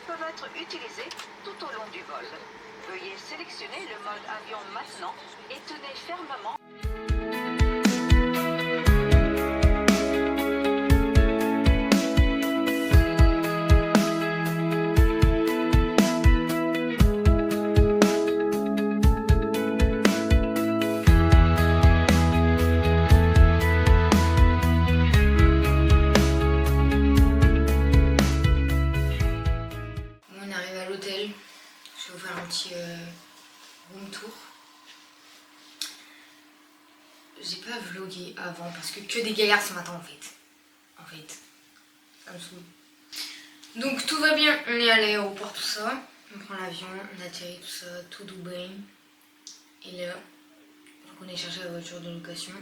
peuvent être utilisés tout au long du vol. Veuillez sélectionner le mode avion maintenant et tenez fermement. On arrive à l'hôtel. Je vais vous faire un petit room tour. J'ai pas vlogué avant parce que des galères ce matin en fait. Ça me saoule. Donc tout va bien, on est à l'aéroport, tout ça. On prend l'avion, on atterrit, tout ça, tout Dubaï. Et là, il faut qu'on aille chercher la voiture de location.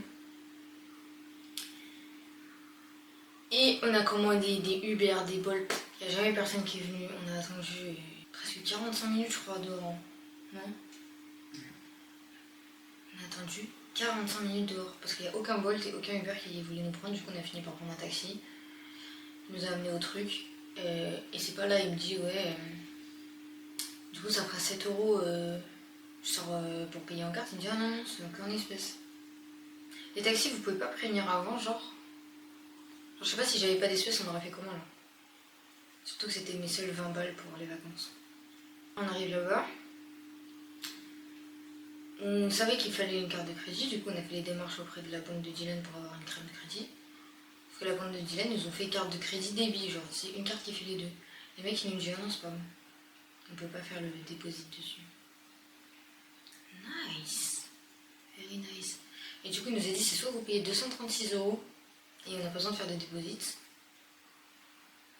Et on a commandé des Uber, des Bolt. Il n'y a jamais personne qui est venu. On a attendu presque 45 minutes, je crois, dehors. Non? On a attendu 45 minutes dehors parce qu'il n'y a aucun Bolt et aucun Uber qui voulait nous prendre. Du coup, on a fini par prendre un taxi. Il nous a amené au truc. Et c'est pas là, il me dit, ouais. Du coup, ça fera 7 euros. Je sors pour payer en carte. Il me dit, ah non, c'est qu'en espèces. Les taxis, vous pouvez pas prévenir avant, genre. Je sais pas si j'avais pas d'espèces, on aurait fait comment là? Surtout que c'était mes seuls 20 balles pour les vacances. On arrive là-bas. On savait qu'il fallait une carte de crédit, du coup on a fait les démarches auprès de la banque de Dylan pour avoir une carte de crédit. Parce que la banque de Dylan, ils ont fait carte de crédit débit, genre c'est une carte qui fait les deux. Les mecs ils nous disent ah non c'est pas bon. On peut pas faire le dépôt dessus. Nice. Very nice. Et du coup il nous a dit c'est soit vous payez 236 € et on n'a pas besoin de faire de dépôt.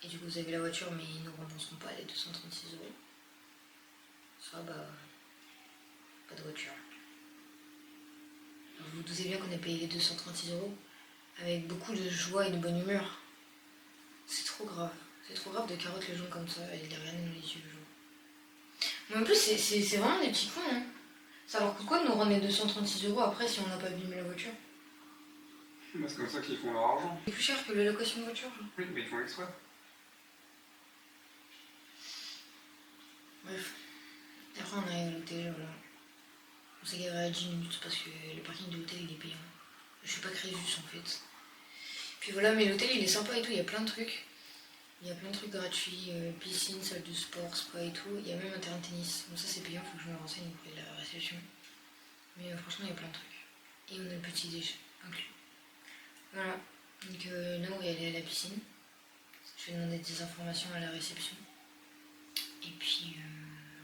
Et du coup vous avez la voiture mais ils ne rembourseront pas les 236 €. Soit bah pas de voiture. Alors, vous vous doutez bien qu'on a payé les 236 € avec beaucoup de joie et de bonne humeur. C'est trop grave. C'est trop grave de carotte les gens comme ça et de les regarder dans les yeux le jour. Mais en plus c'est vraiment des petits cons hein. Ça leur coûte quoi de nous rendre les 236 € après si on n'a pas abîmé la voiture? Bah, c'est comme ça qu'ils font leur argent. C'est plus cher que la location de voiture. Genre. Oui, mais ils font exprès. Bref. Et après on arrive à l'hôtel, voilà. On s'est garé à 10 minutes parce que le parking de l'hôtel il est payant. Je suis pas Crésus en fait. Puis voilà, mais l'hôtel il est sympa et tout, il y a plein de trucs. Il y a plein de trucs gratuits, piscine, salle de sport, spa et tout. Il y a même un terrain de tennis. Bon ça c'est payant, faut que je me renseigne auprès de la réception. Mais franchement il y a plein de trucs. Et on a le petit déj inclus. Voilà, donc là on va aller à la piscine. Je vais demander des informations à la réception. Et puis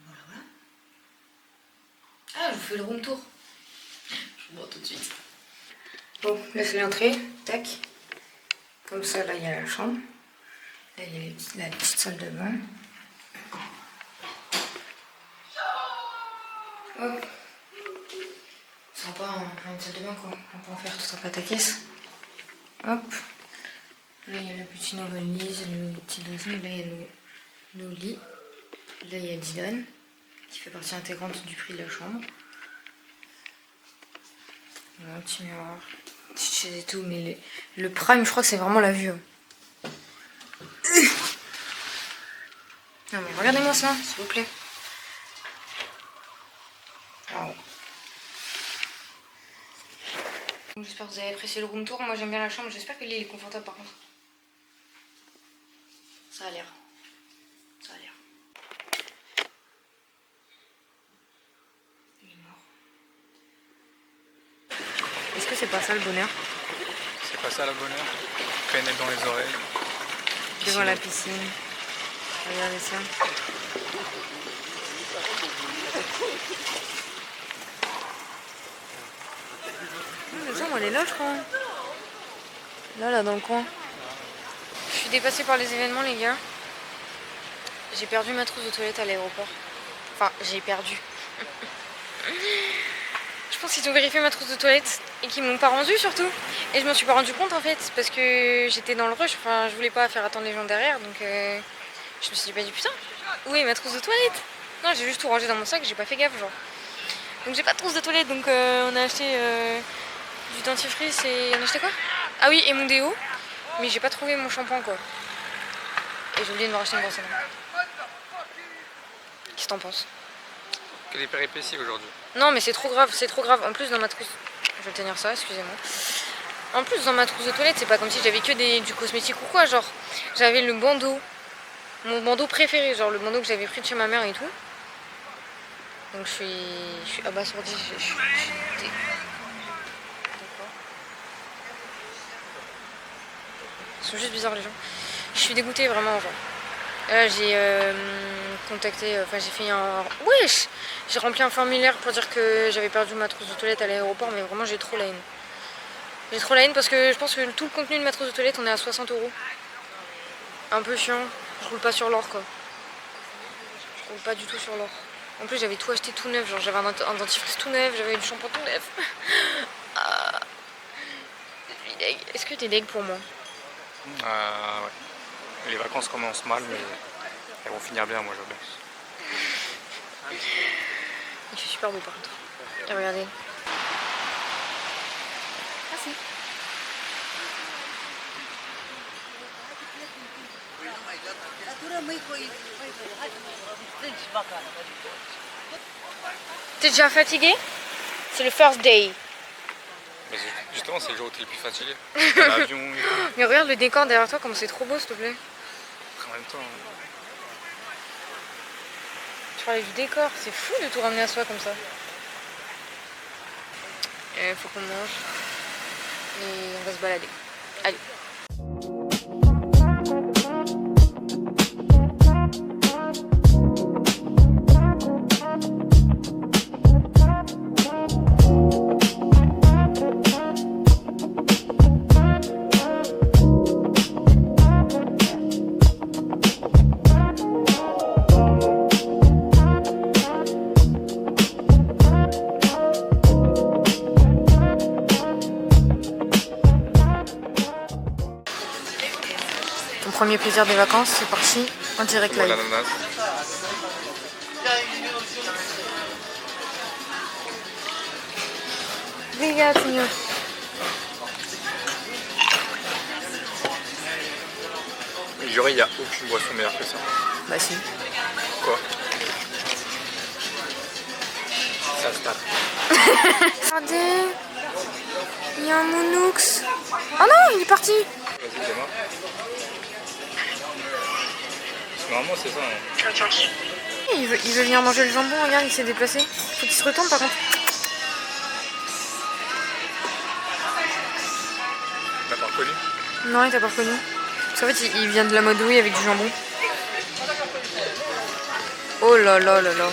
voilà. Ah, je vous fais le room tour. Je vous montre tout de suite. Bon, là c'est l'entrée, tac. Comme ça, là il y a la chambre. Là il y a la petite salle de bain. Hop. Sympa, une salle de bain quoi. On peut en faire tout ça pataquès. Hop. Là il y a le petit novalise, le petit dressing. Là il y a nos lits. Là il y a Dylan qui fait partie intégrante du prix de la chambre. Voilà, un petit miroir, petite chaise et tout, mais le prime, je crois que c'est vraiment la vue. Non mais regardez-moi ça, s'il vous plaît. Alors. J'espère que vous avez apprécié le room tour. Moi j'aime bien la chambre, j'espère que l'île est confortable par contre. Ça a l'air. Est-ce que c'est pas ça le bonheur? C'est pas ça le bonheur. Canette dans les oreilles. Devant la piscine. Regardez ça. La chambre elle est là je crois. Là dans le coin. Je suis dépassée par les événements les gars. J'ai perdu ma trousse de toilette à l'aéroport. Enfin j'ai perdu. Je pense qu'ils ont vérifié ma trousse de toilette et qu'ils m'ont pas rendue surtout. Et je m'en suis pas rendu compte en fait parce que j'étais dans le rush. Enfin je voulais pas faire attendre les gens derrière donc je me suis dit putain où est ma trousse de toilette? Non j'ai juste tout rangé dans mon sac, j'ai pas fait gaffe genre. Donc j'ai pas de trousse de toilette donc on a acheté du dentifrice et on a acheté quoi? Ah oui et mon déo. Mais j'ai pas trouvé mon shampoing quoi. Et j'ai oublié de me racheter une brosse à dents. Qu'est-ce que t'en penses? Que des péripéties aujourd'hui. Non, mais c'est trop grave, c'est trop grave. En plus, dans ma trousse... Je vais tenir ça, excusez-moi. En plus, dans ma trousse de toilette, c'est pas comme si j'avais que du cosmétique ou quoi. Genre, j'avais le bandeau. Mon bandeau préféré, genre le bandeau que j'avais pris de chez ma mère et tout. Donc je suis abasourdie. Ils sont juste bizarres les gens. Je suis dégoûtée vraiment genre. Là j'ai contacté, enfin j'ai fait un... Wesh! J'ai rempli un formulaire pour dire que j'avais perdu ma trousse de toilette à l'aéroport, mais vraiment j'ai trop la haine. J'ai trop la haine parce que je pense que tout le contenu de ma trousse de toilette on est à 60 €. Un peu chiant, je roule pas sur l'or quoi. Je roule pas du tout sur l'or. En plus j'avais tout acheté tout neuf, genre j'avais un dentifrice tout neuf, j'avais du shampoing tout neuf. Ah. Est-ce que t'es deg pour moi? Ouais. Les vacances commencent mal, mais elles vont finir bien, moi je pense. Il fait super beau par contre. Et regardez. Ah si. T'es déjà fatigué? C'est le first day. Mais justement, c'est le jour où t'es le plus fatigué. L'avion. Mais regarde le décor derrière toi, comme c'est trop beau s'il te plaît. En même temps. Tu parlais du décor, c'est fou de tout ramener à soi comme ça. Faut qu'on mange. Et on va se balader. Allez. Mon premier plaisir des vacances, c'est parti en direct live. L'ananas. Regarde, signor. Juré, il n'y a aucune boisson meilleure que ça. Bah si. Quoi? Ça se tape. Regardez, il y a un Monox. Oh non, il est parti. Vas-y, dis-moi. Normalement, c'est ça. Hein. Il veut venir manger le jambon, regarde, il s'est déplacé. Faut qu'il se retourne par contre. T'as pas reconnu? Non, il t'a pas reconnu. Parce qu'en fait, il vient de la Modouille avec du jambon. Oh là là là là.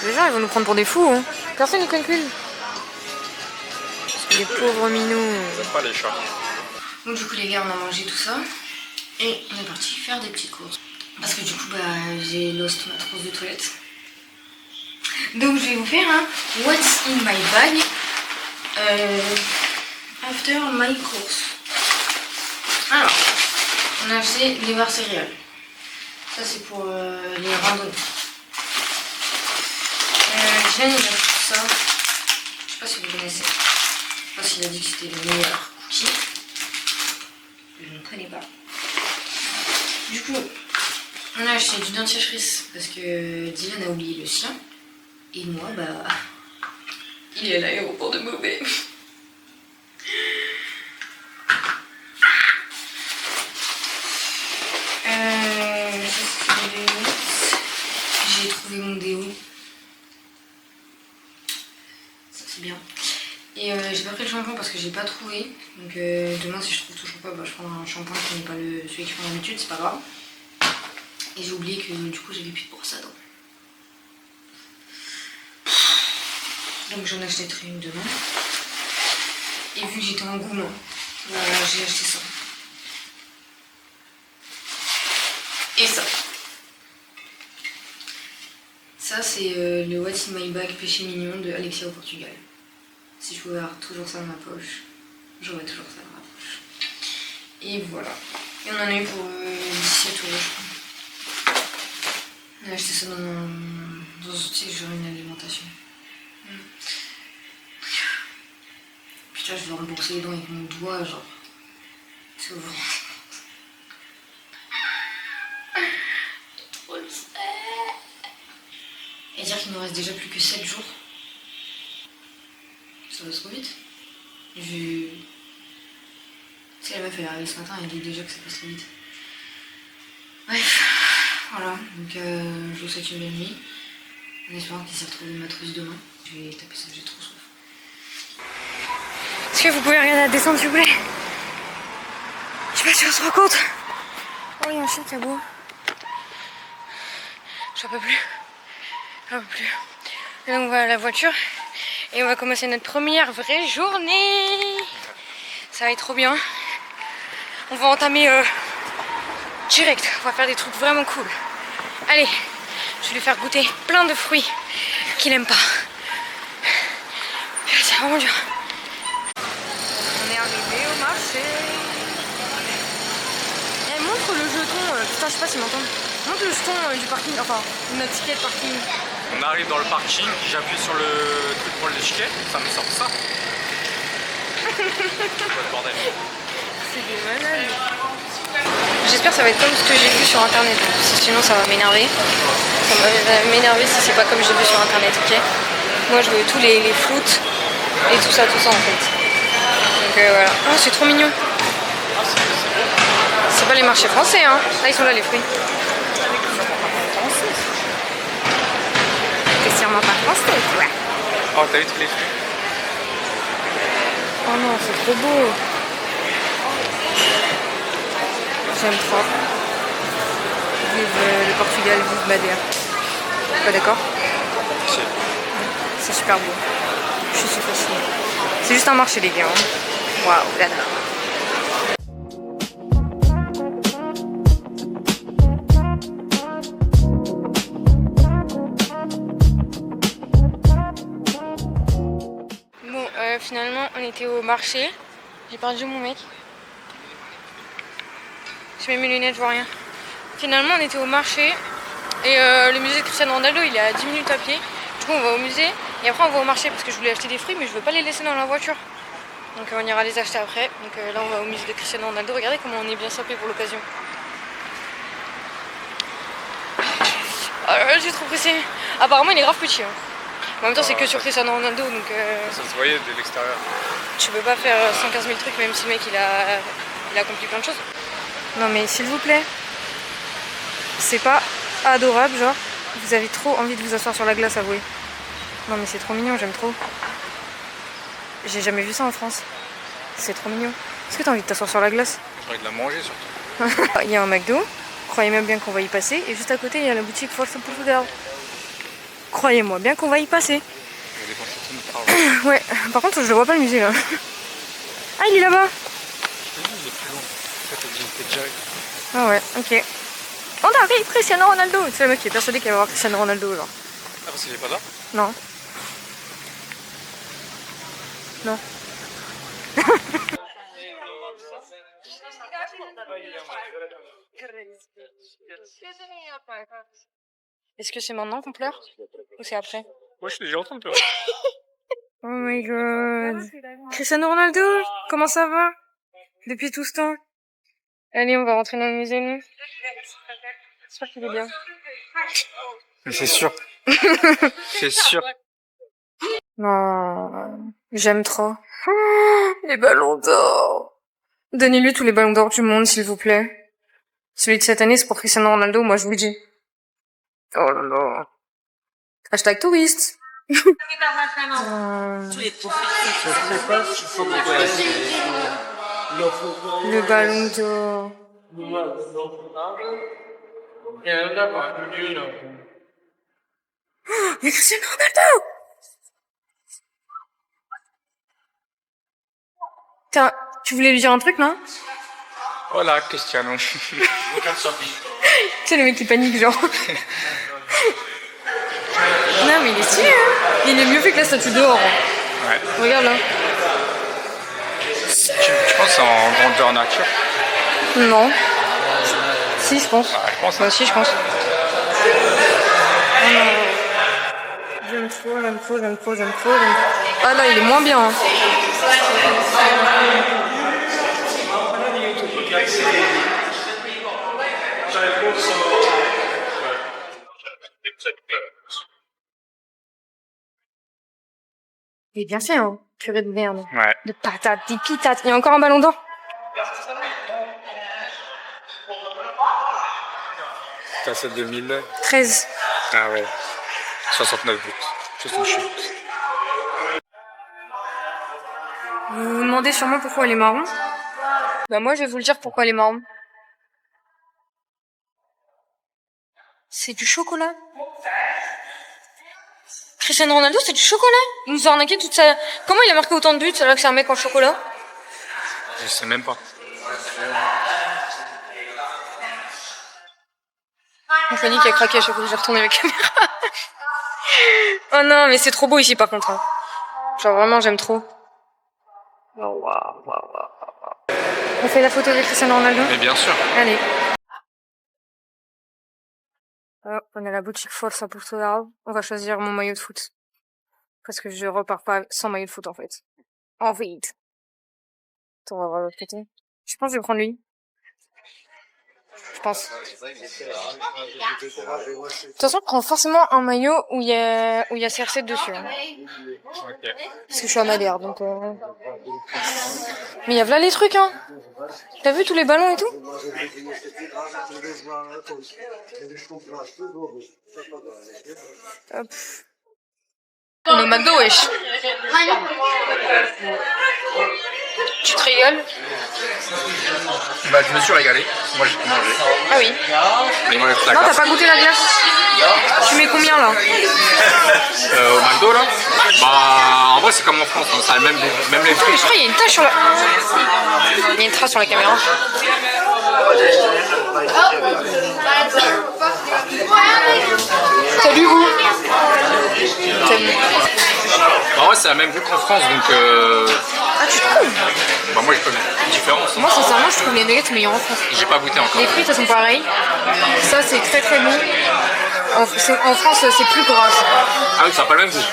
Les gens, ils vont nous prendre pour des fous, hein. Personne n'y calcule. Les pauvres minous. J'aime pas les chats. Donc du coup les gars, on a mangé tout ça et on est parti faire des petites courses. Parce que du coup j'ai lost ma trousse de toilette. Donc je vais vous faire un What's in my bag after my course. Alors, on a acheté des barres céréales. Ça c'est pour les randonnées. Je viens de mettre tout ça. Je sais pas si vous connaissez. Je sais pas s'il a dit que c'était le meilleur cookie. Je ne connais pas. Du coup, on a acheté du dentifrice parce que Dylan a oublié le sien. Et moi, il est à l'aéroport de Maubais. J'ai trouvé mon déo. Ça c'est bien. Et j'ai pas pris le shampoing parce que j'ai pas trouvé. Donc demain si je trouve toujours pas, je prends un shampoing qui n'est pas celui que je prends d'habitude, c'est pas grave. Et j'ai oublié que du coup j'avais plus de brosse à dents. Donc j'en achèterai une demain. Et vu que j'étais en gourmand, j'ai acheté ça. Et ça. Ça c'est le What's in my bag péché mignon de Alexia au Portugal. Si je pouvais avoir toujours ça dans ma poche, j'aurais toujours ça dans ma poche. Et voilà. Et on en a eu pour 17 €, je crois. On a acheté ça dans un outil, genre une alimentation. Putain, je vais rembourser les dents avec mon doigt, genre. C'est horrible. me reste déjà plus que 7 jours. Ça va trop vite. Tu sais, la meuf elle est arrivée ce matin, elle dit déjà que ça passe trop vite. Bref, voilà, donc je vous souhaite une bonne nuit. En espérant qu'il s'est retrouvé ma trousse demain. Je vais taper ça, j'ai trop soif. Est-ce que vous pouvez regarder la descente s'il vous plaît? Je sais pas si on se rend compte. Oh, il y a un chien qui aboie. J'en peux plus. J'en peux plus. Et donc on va à la voiture et on va commencer notre première vraie journée. Ça va être trop bien. On va entamer direct. On va faire des trucs vraiment cool. Allez, je vais lui faire goûter plein de fruits qu'il aime pas. C'est vraiment dur. On est arrivé au marché. Eh, montre le jeton. Putain, je sais pas s'ils m'entendent. Montre le jeton du parking. Enfin, notre ticket de parking. On arrive dans le parking, j'appuie sur le truc pour le ticket, ça me sort ça. Pas de bordel. C'est des malades. J'espère que ça va être comme ce que j'ai vu sur internet. Sinon ça va m'énerver. Ça va m'énerver si c'est pas comme j'ai vu sur internet, ok? Moi je veux tous les floutes et tout ça en fait. Donc voilà. Oh, c'est trop mignon. C'est pas les marchés français, hein. Là ils sont là les fruits. C'est sûrement pas français, ouais. Oh, t'as vu tous les fruits? Oh non, c'est trop beau. J'aime trop. Vive le Portugal, vive Madère. Pas d'accord? Si. C'est super beau. Je suis fascinée. C'est juste un marché les gars. Hein. Waouh, là. Bon, finalement on était au marché. J'ai perdu mon mec. Je mets mes lunettes, je vois rien. Finalement on était au marché et le musée de Cristiano Ronaldo il est à 10 minutes à pied. Du coup on va au musée et après on va au marché parce que je voulais acheter des fruits mais je veux pas les laisser dans la voiture. Donc on ira les acheter après. Donc là on va au musée de Cristiano Ronaldo. Regardez comment on est bien sapé pour l'occasion. Ah, je suis trop pressée. Apparemment il est grave petit. Hein. En même temps c'est que sur Cristiano Ronaldo donc Ça se voyait de l'extérieur. tu peux pas faire 115 000 trucs même si le mec il a accompli plein de choses. Non mais s'il vous plaît, c'est pas adorable genre, vous avez trop envie de vous asseoir sur la glace avouez. Non mais c'est trop mignon, j'aime trop. J'ai jamais vu ça en France. C'est trop mignon. Est-ce que t'as envie de t'asseoir sur la glace? J'ai envie de la manger surtout. Il y a un McDo, croyez même bien qu'on va y passer, et juste à côté il y a la boutique Force Portugal. Croyez-moi bien qu'on va y passer. Je vais dépenser tout notre argent. Ouais, par contre je le vois pas le musée là. Ah il est là-bas. Il est plus long. En fait, t'es déjà eu. Ah ouais, ok. On arrive, Cristiano Ronaldo. Tu sais le mec qui est persuadé qu'il va y avoir Cristiano Ronaldo genre. Ah, parce qu'il est pas là? Non. Non. Est-ce que c'est maintenant qu'on pleure? Ou c'est après? Moi, je suis déjà en train de pleurer. Oh my god. Cristiano Ronaldo, comment ça va? Depuis tout ce temps? Allez, on va rentrer dans le musée, nous. J'espère qu'il est bien. C'est sûr. C'est sûr. Non, j'aime trop. Oh, les ballons d'or. Donnez-lui tous les ballons d'or du monde, s'il vous plaît. Celui de cette année, c'est pour Cristiano Ronaldo, moi je vous le dis. Oh là là. Hashtag touriste. Le ballon d'or. Il y a Cristiano Ronaldo! Tiens, tu voulais lui dire un truc, non? Voilà, Cristiano. C'est le mec qui panique, genre. Non, mais il est stylé, hein. Il est mieux fait que la statue dehors. Ouais. Regarde là. Tu penses que c'est en grandeur nature? Non. Si, je pense. Ah, je pense. Moi aussi, je pense. Oh non. J'aime trop, j'aime trop, j'aime trop, j'aime trop. Ah là, il est moins bien. Hein. Il est bien fait, hein. Purée de merde. Ouais. De patates, des pitates. Il y a encore un ballon d'or. Ça, c'est 2000. 13. Ah ouais. 69 buts. Juste une chute. Vous vous demandez sûrement pourquoi elle est marron? Bah moi je vais vous le dire pourquoi elle est marron. C'est du chocolat. Cristiano Ronaldo, c'est du chocolat. Il nous a arnaqué toute sa... Comment il a marqué autant de buts alors que c'est un mec en chocolat? Je sais même pas. Mon Fanny qui a craqué à chaque fois que j'ai retourné la caméra. Oh non, mais c'est trop beau ici par contre. Hein. Genre vraiment j'aime trop. On fait la photo de Cristiano Ronaldo? Mais bien sûr. Allez. On a la boutique Forza Portugal. On va choisir mon maillot de foot. Parce que je repars pas sans maillot de foot en fait. En fait. Attends, on va voir l'autre côté. Je pense que je vais prendre lui. Je pense. De toute façon, je prends forcément un maillot où il y a CR7 dessus. Hein. Ok. Parce que je suis amadère, donc... Mais il y a là les trucs, hein. T'as vu tous les ballons et tout? Hop. On est au McDo, wesh. Tu te régales? Bah, je me suis régalé. Moi, j'ai tout mangé. Ah oui. Mais il me reste la Non, t'as glace. pas goûté la glace? Tu mets combien, là? Au McDo, là? Bah, en vrai, c'est comme en France. Hein. Ça a même les Je frites. crois qu'il y a une tache sur la... Il y a une trace sur la caméra. Salut, vous. Salut. En vrai, c'est la même vue qu'en France, donc. Ah, tu trouves? Bah, moi, j'ai pas vu de différence. Moi, sincèrement, je trouve les nuggets meilleurs en France. J'ai pas goûté encore. Les frites, elles sont pareilles. Ça, c'est très très bon. En France, c'est plus gras. Ah oui, ça n'a pas le même goût.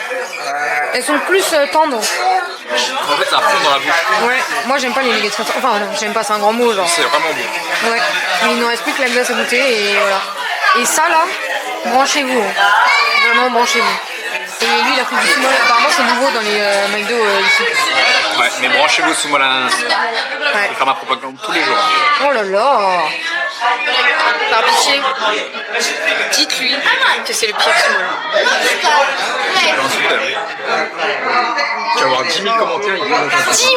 Elles sont plus tendres. En fait, ça fond dans la bouche. Ouais, moi j'aime pas les nuggets. Enfin, non, j'aime pas, c'est un grand mot, genre. C'est vraiment bon. Ouais, mais il ne reste plus que la glace à goûter et voilà. Et ça là, branchez-vous. Hein. Vraiment, branchez-vous. Et lui, il a pris du sumo. Apparemment, c'est nouveau dans les McDo ici. Ouais, mais branchez-vous sous moi l'ananas. Ouais. Je vais faire ma propagande tous les jours. Oh là là. Par pitié, dites-lui que c'est le pire sumo. Ensuite, tu vas avoir 10 000 commentaires. 10 000.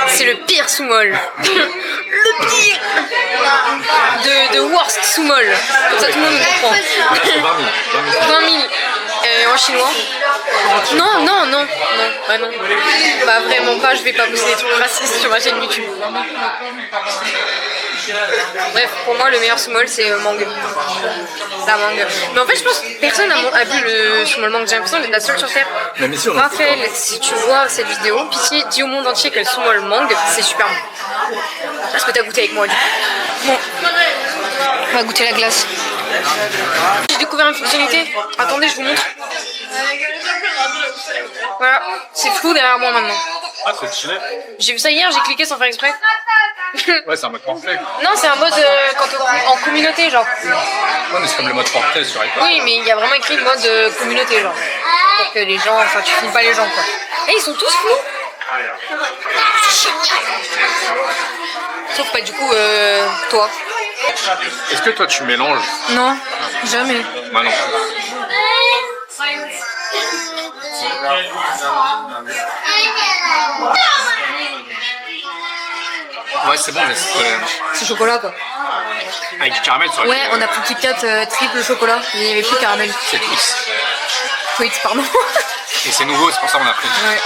C'est le pire soumol. Le pire. De worst soumol. Comme ça tout le monde comprend. 20 000. En chinois. Non, non, non. Non. Bah non. Bah vraiment pas, je vais pas poster des trucs racistes sur ma chaîne YouTube. Bref, pour moi le meilleur summol c'est mangue. La mangue. Mais en fait je pense que personne a vu le summol mangue. J'ai l'impression d'être la seule sur terre. Même ici, on a Raphaël, si tu vois cette vidéo, pitié, dis au monde entier que le summol mangue c'est super bon. Est-ce que t'as goûté avec moi du coup? Bon, on va goûter la glace. J'ai découvert une fonctionnalité. Attendez, je vous montre. Voilà, c'est flou derrière moi maintenant. Ah, c'est stylé. J'ai vu ça hier, j'ai cliqué sans faire exprès. Ouais, c'est un mode portrait. Non, c'est un mode en communauté, genre. Ouais, mais c'est comme le mode portrait sur iPad. Oui, mais il y a vraiment écrit mode communauté, genre. Pour que les gens, enfin, tu filmes pas les gens, quoi. Et ils sont tous flous. Sauf pas du coup, toi. Est-ce que toi, tu mélanges? Non, jamais. Moi non. Ouais, c'est bon, mais C'est chocolat, quoi. avec du caramel sur Ouais, on a pris Kit Kat triple chocolat. Il n'y avait plus de caramel. C'est Twix. Twix, pardon. Et c'est nouveau, c'est pour ça qu'on a pris. Ouais.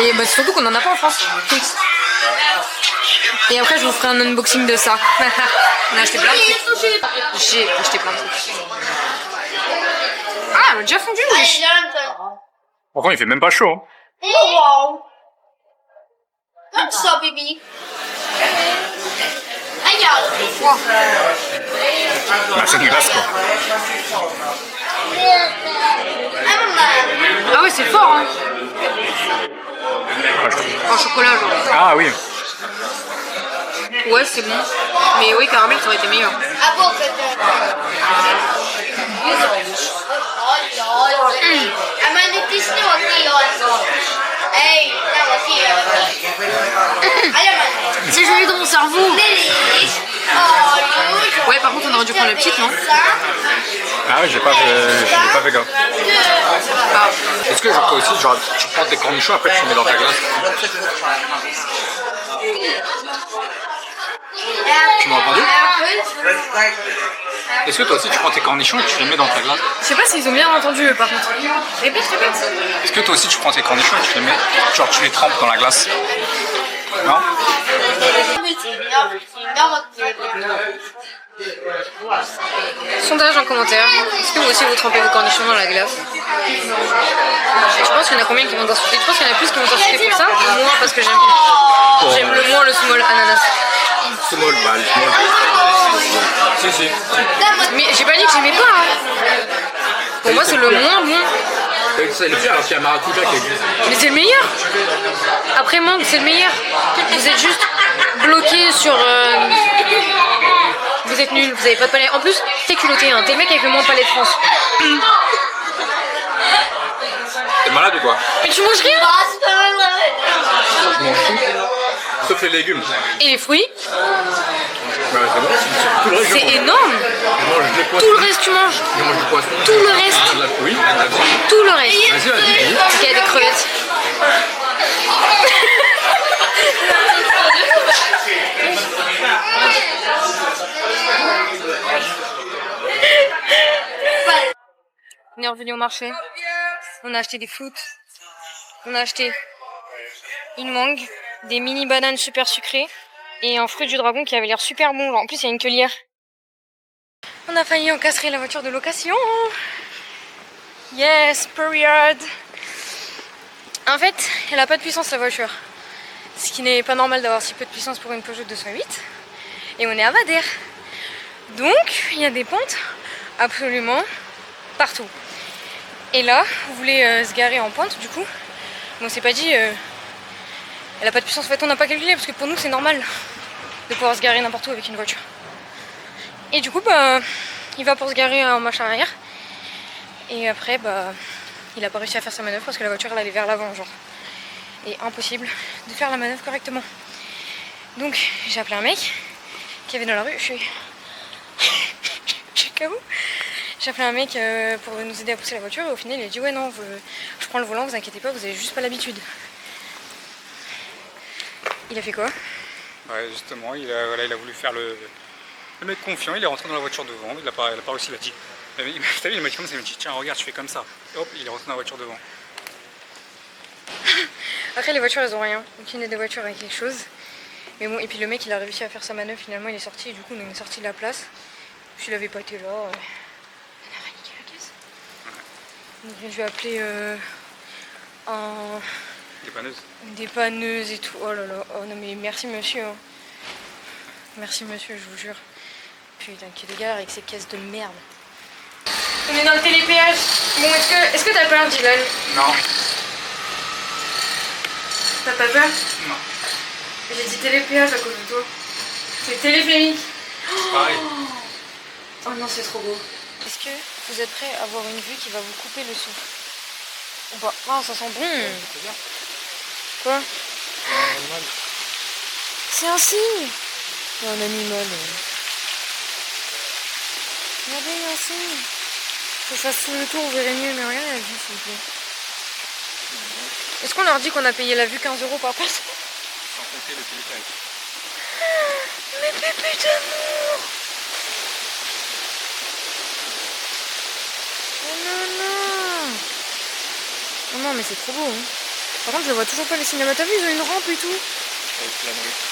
Et bah, surtout qu'on en a pas en France. Twix. Et après, je vous ferai un unboxing de ça. On a acheté plein de trucs. J'ai acheté plein de trucs. Ah, on a déjà fondu, wesh. Pourtant, il fait même pas chaud. Hein. Oh wow! Good stop, baby. I got it. Wow. Bah, c'est une glace, quoi. I'm mad. Ah ouais, c'est fort, hein. Ouais, je trouve. En chocolat, genre. Ah oui. Ouais, c'est bon. Mais oui, caramel, ça aurait été meilleur. I will get I'm gonna Disney or Hey, that was here. C'est joli dans mon cerveau. Ouais, par contre, on aurait dû prendre la petite, non? Ah ouais, j'ai pas fait gaffe. Est-ce que genre toi aussi, genre tu prends tes cornichons après tu les mets dans ta glace? Tu m'as entendu? Est-ce que toi aussi tu prends tes cornichons et tu les mets dans ta glace? Je sais pas s'ils ont bien entendu par contre. Répète. Est-ce que toi aussi tu prends tes cornichons et tu les mets, genre tu les trempes dans la glace? Non? Sondage en commentaire. Est-ce que vous aussi vous trempez vos cornichons dans la glace? Je pense qu'il y en a combien qui vont t'insulter? Je pense qu'il y en a plus qui vont t'insulter pour ça ou moins parce que j'aime le moins le small ananas. Small, bah le small. Si. Mais j'ai pas dit que j'aimais pas. Hein. Pour moi c'est le moins bon. C'est le pire alors qu'il y a maracuja qui existe. Mais c'est le meilleur. Après mangue c'est le meilleur. Vous êtes juste bloqué sur... Vous êtes nuls, vous avez pas de palais. En plus, t'es culotté, hein. T'es le mec avec le moins de palais de France. T'es malade ou quoi? Mais tu manges rien? Je mange tout, sauf les légumes. Et les fruits? Bah, c'est bon, tout le reste, je C'est mange. énorme. Je mange des poissons. Tout le reste tu manges. Je mange du poisson. Tout le reste. De la oui, de la viande. Tout le reste. Vas-y. Ok, des crevettes. On est revenu au marché. On a acheté des fruits. On a acheté une mangue, des mini bananes super sucrées et un fruit du dragon qui avait l'air super bon. En plus, il y a une cueillère. On a failli encastrer la voiture de location. Yes, period. En fait, elle a pas de puissance la voiture. Ce qui n'est pas normal d'avoir si peu de puissance pour une Peugeot 208. Et on est à Madère. Donc, il y a des pentes absolument partout. Et là, on voulait se garer en pente du coup. Mais on s'est pas dit... elle a pas de puissance. En fait, on n'a pas calculé parce que pour nous, c'est normal de pouvoir se garer n'importe où avec une voiture. Et du coup, bah, il va pour se garer en marche arrière. Et après, bah, il a pas réussi à faire sa manœuvre parce que la voiture, elle allait vers l'avant, genre. Et impossible de faire la manœuvre correctement. Donc, j'ai appelé un mec qui avait dans la rue. Je suis KO. J'ai appelé un mec pour nous aider à pousser la voiture et au final il a dit ouais non, je prends le volant, vous inquiétez pas, vous avez juste pas l'habitude. Il a fait quoi? Ouais, justement, il a voulu faire le mec confiant, il est rentré dans la voiture devant, il a pas réussi, il a dit. T'as vu, il m'a dit comme ça, il m'a dit tiens regarde, je fais comme ça. Et hop, il est rentré dans la voiture devant. Après les voitures elles ont rien, aucune des voitures a quelque chose. Mais bon, et puis le mec il a réussi à faire sa manœuvre, finalement il est sorti et du coup on est sorti de la place. S'il avait pas été là, on aurait niqué la caisse. Donc je vais appeler Dépanneuse. dépanneuse et tout. Oh là là, oh non mais merci monsieur. Hein. Merci monsieur, je vous jure. Putain, quelle galère avec ces caisses de merde. On est dans le télépéage. Bon, est-ce que t'as peur, Dylan? Non. T'as pas peur? Non. J'ai dit télépéage à cause de toi. C'est téléphonique. Pareil. Oh non, c'est trop beau. Est-ce que vous êtes prêts à avoir une vue qui va vous couper le souffle? Ou pas? Oh, ça sent bon. C'est bien. Quoi? C'est un signe. Un animal. Regardez, il y a un signe. Faut que je fasse tout le tour, vous verrez mieux. Mais regardez la vue, s'il vous plaît. Est-ce qu'on leur dit qu'on a payé la vue 15 € par personne? Sans compter le téléphérique. Mais pépé d'amour! Oh non, non! Oh non, mais c'est trop beau, hein. Par contre, je vois toujours pas les cinémas. T'as vu, ils ont une rampe et tout. Avec la nourriture.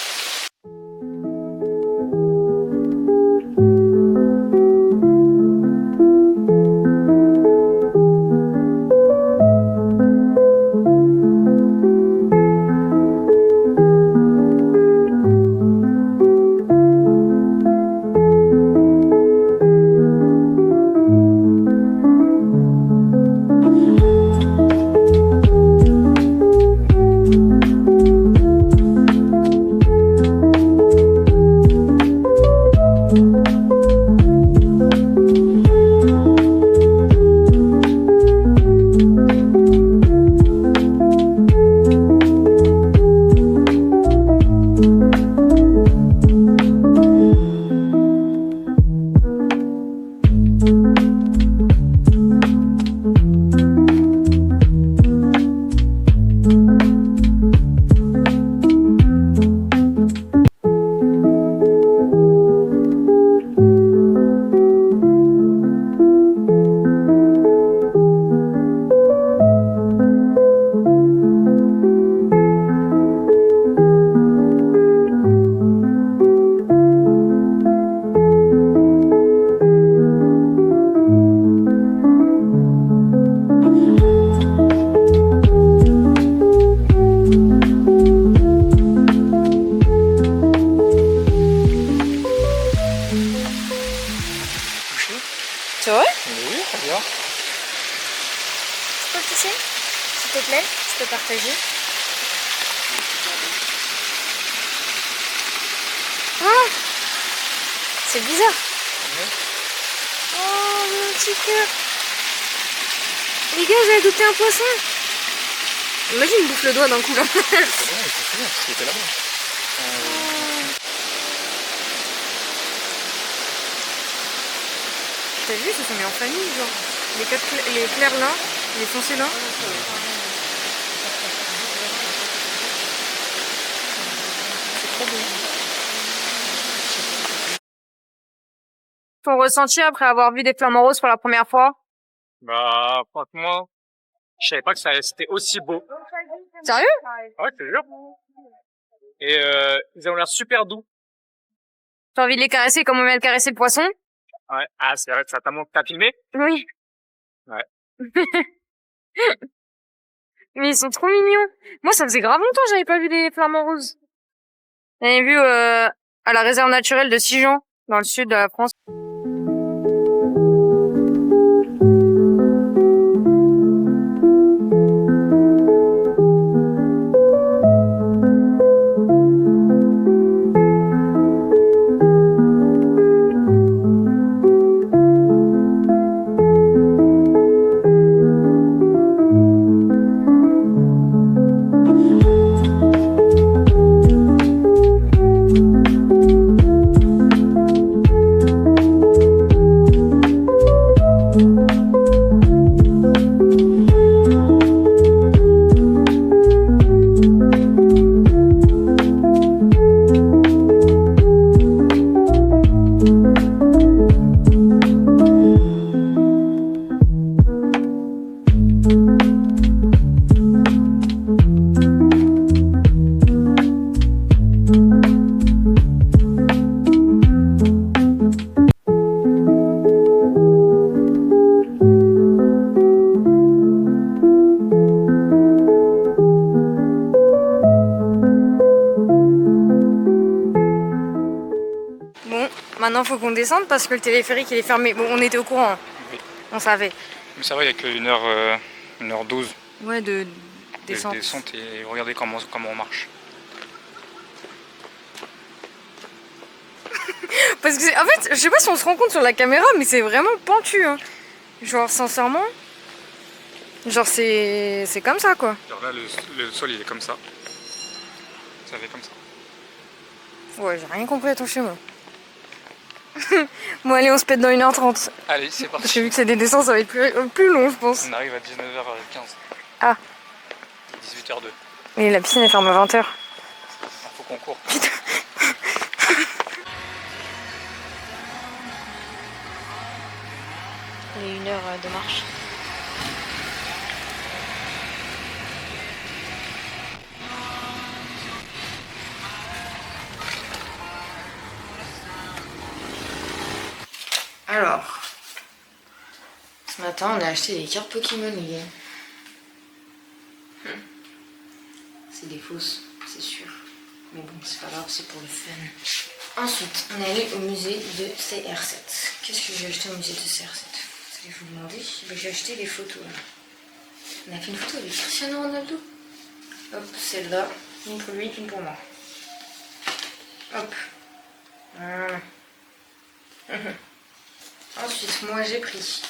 voir. Tu peux pousser, s'il te plaît? Tu peux partager. Oh, c'est bizarre. Oh, mon petit cœur. Les gars, j'ai adopté un poisson. Imagine, il bouffe le doigt d'un coup là. C'est bon, il continue, parce qu'il était là-bas. T'as vu, ils se sont mis en famille, genre. Les clairs là, les foncés là. C'est trop beau. Ton ressenti après avoir vu des flamants roses pour la première fois? Bah, franchement, je savais pas que c'était aussi beau. Sérieux? Ouais, je te jure. Et ils ont l'air super doux. T'as envie de les caresser comme on vient de caresser le poisson? Ouais. Ah, c'est vrai que ça t'as filmé? Oui. Ouais. Mais ils sont trop mignons. Moi, ça faisait grave longtemps que j'avais pas vu des flamants roses. J'avais vu à la réserve naturelle de Sigean, dans le sud de la France. Maintenant, faut qu'on descende parce que le téléphérique il est fermé. Bon, on était au courant. Oui. On savait. Mais ça va, il n'y a qu'une heure, 1h12 Ouais, de de descente. descente et regardez comment on marche. Parce que, en fait, je sais pas si on se rend compte sur la caméra, mais c'est vraiment pentu. Hein. Genre, sincèrement, genre, c'est comme ça, quoi. Alors là, le sol, il est comme ça. Ça fait comme ça. Ouais, j'ai rien compris à ton schéma. Bon, allez, on se pète dans 1h30. Allez, c'est Parce que parti. vu que c'est des descentes, ça va être plus long, je pense. On arrive à 19h15. Ah. 18h02. Et la piscine, elle ferme à 20h. Il faut qu'on court. Il est 1 heure de marche. Alors, ce matin, on a acheté des cartes Pokémon, les gars. C'est des fausses, c'est sûr. Mais bon, c'est pas grave, c'est pour le fun. Ensuite, on est allé au musée de CR7. Qu'est-ce que j'ai acheté au musée de CR7? Vous allez vous demander. J'ai acheté des photos. Là. On a fait une photo avec Cristiano Ronaldo. Hop, celle-là. Une pour lui, une pour moi. Hop. Voilà. Ensuite, moi j'ai pris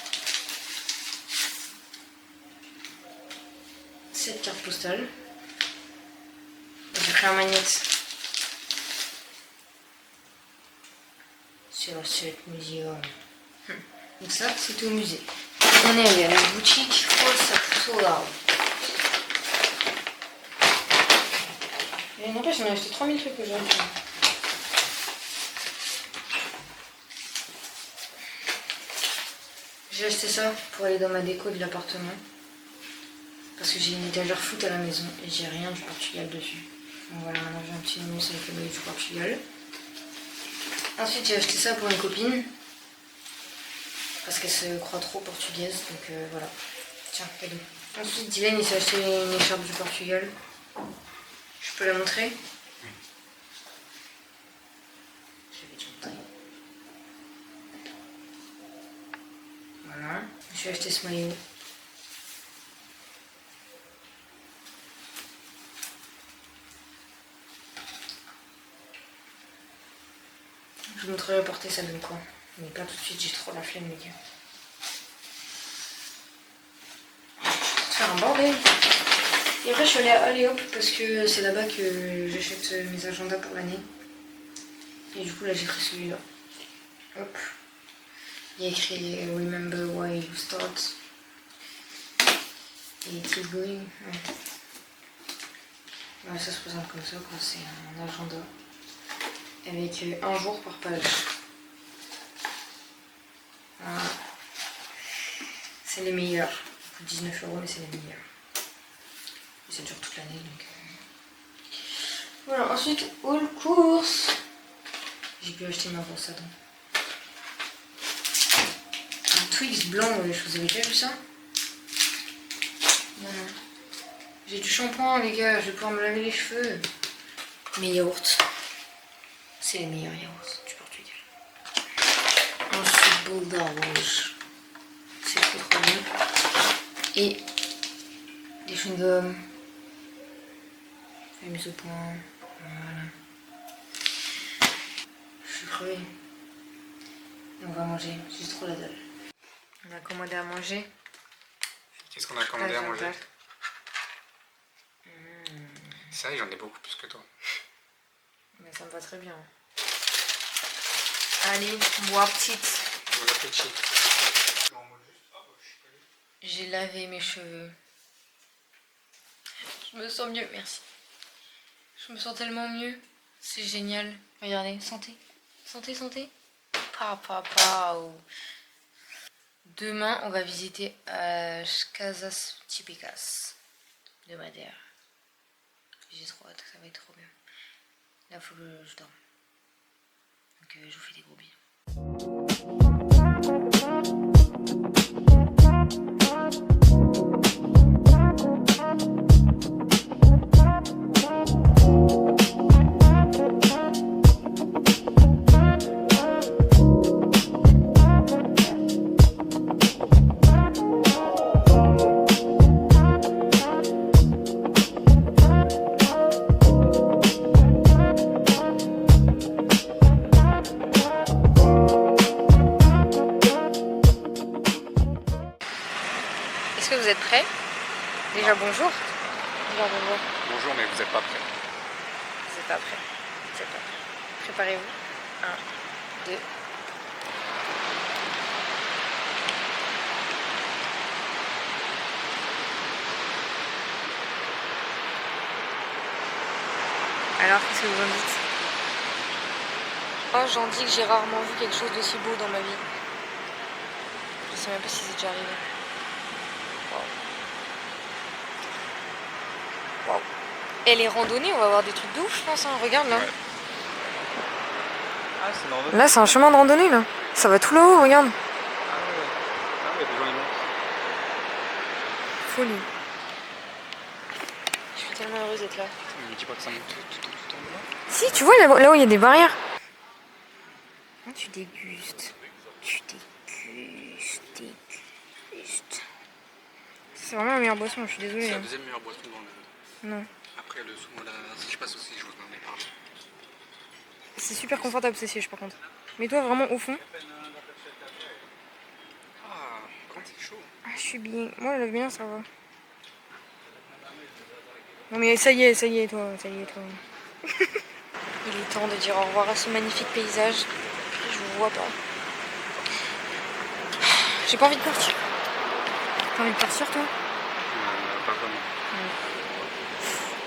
cette carte postale. J'ai pris un magnète. C'est cette muséum. Donc ça, c'est au musée. On est allé à la boutique Rosa. Et n'empêche, on a acheté 3000 trucs aujourd'hui. J'ai acheté ça pour aller dans ma déco de l'appartement. Parce que j'ai une étagère foot à la maison et j'ai rien du Portugal dessus. Donc voilà, maintenant j'ai un petit mousse avec le maillot du Portugal. Ensuite, j'ai acheté ça pour une copine. Parce qu'elle se croit trop portugaise, donc voilà. Tiens, cadeau. Ensuite, Dylan, il s'est acheté une écharpe du Portugal. Je peux la montrer? Je vais te montrer. Voilà. J'ai acheté ce maillot. Je vous montrerai porter ça donne quoi. Mais pas tout de suite, j'ai trop la flemme les gars. Faire un bordel. Et après je suis allée à Alléop parce que c'est là-bas que j'achète mes agendas pour l'année. Et du coup là j'ai pris celui-là. Hop. Il y a écrit Remember why you start. Et keep going. Ouais, ça se présente comme ça quoi, c'est un agenda. Avec un jour par page. Voilà. C'est les meilleurs. Ça coûte 19 € mais c'est les meilleurs. Et ça dure toute l'année donc. Voilà, ensuite all course. J'ai pu acheter ma brosse à dents. Un Twix blanc, je vous avais déjà vu ça? Non, non. J'ai du shampoing les gars, je vais pouvoir me laver les cheveux. Mes yaourts. C'est les meilleurs yaourts du Portugal. Ensuite, Boulder Rouge. C'est trop bien. Et des chewing-gums. La mise au point. Voilà. Je suis crevée. Et on va manger. J'ai trop la dalle. On a commandé à manger. Qu'est-ce qu'on a commandé à manger? C'est vrai, j'en ai beaucoup plus que toi. Mais ça me va très bien. Allez, bois petite. Bon appétit. J'ai lavé mes cheveux. Je me sens mieux, merci. Je me sens tellement mieux. C'est génial. Regardez, santé. Santé, santé. Demain, on va visiter Casas Típicas de Madère. J'ai trop hâte, ça va être trop bien. Là, il faut que je dorme. Donc, je vous fais des gros bisous. Est-ce que vous êtes prêts? Déjà bonjour. Déjà bonjour. Bonjour, mais vous n'êtes pas prêts. Vous n'êtes pas prêts. Vous êtes pas prêts. Préparez-vous. 1, 2. Alors, qu'est-ce que vous en dites? Moi, j'en dis que j'ai rarement vu quelque chose d'aussi beau dans ma vie. Je sais même pas si c'est déjà arrivé. Waouh. Et les randonnées, on va avoir des trucs de ouf, je pense. Hein. Regarde là. Ouais. Ah, c'est normal. Là, c'est un chemin de randonnée là. Ça va tout là-haut, regarde. Ah ouais. Ah ouais, des gens ils montent. Folie. Je suis tellement heureuse d'être là. Mais dis pas que ça monte tout en bas. Si, tu vois là où il y a des barrières. Ah, tu dégustes. Tu dégustes. C'est vraiment la meilleure boisson, je suis désolée. C'est la hein. deuxième meilleure boisson dans le monde. Non. Après le sumo, là, si je passe aussi, je vous en ai parlé. C'est super confortable ces sièges par contre. Mets-toi vraiment au fond. Ah, quand c'est chaud. Ah, je suis bien. Moi, je lève bien, ça va. Non mais ça y est, toi. Il est temps de dire au revoir à ce magnifique paysage. Je vous vois pas. J'ai pas envie de partir. T'as envie de partir toi? Pas vraiment.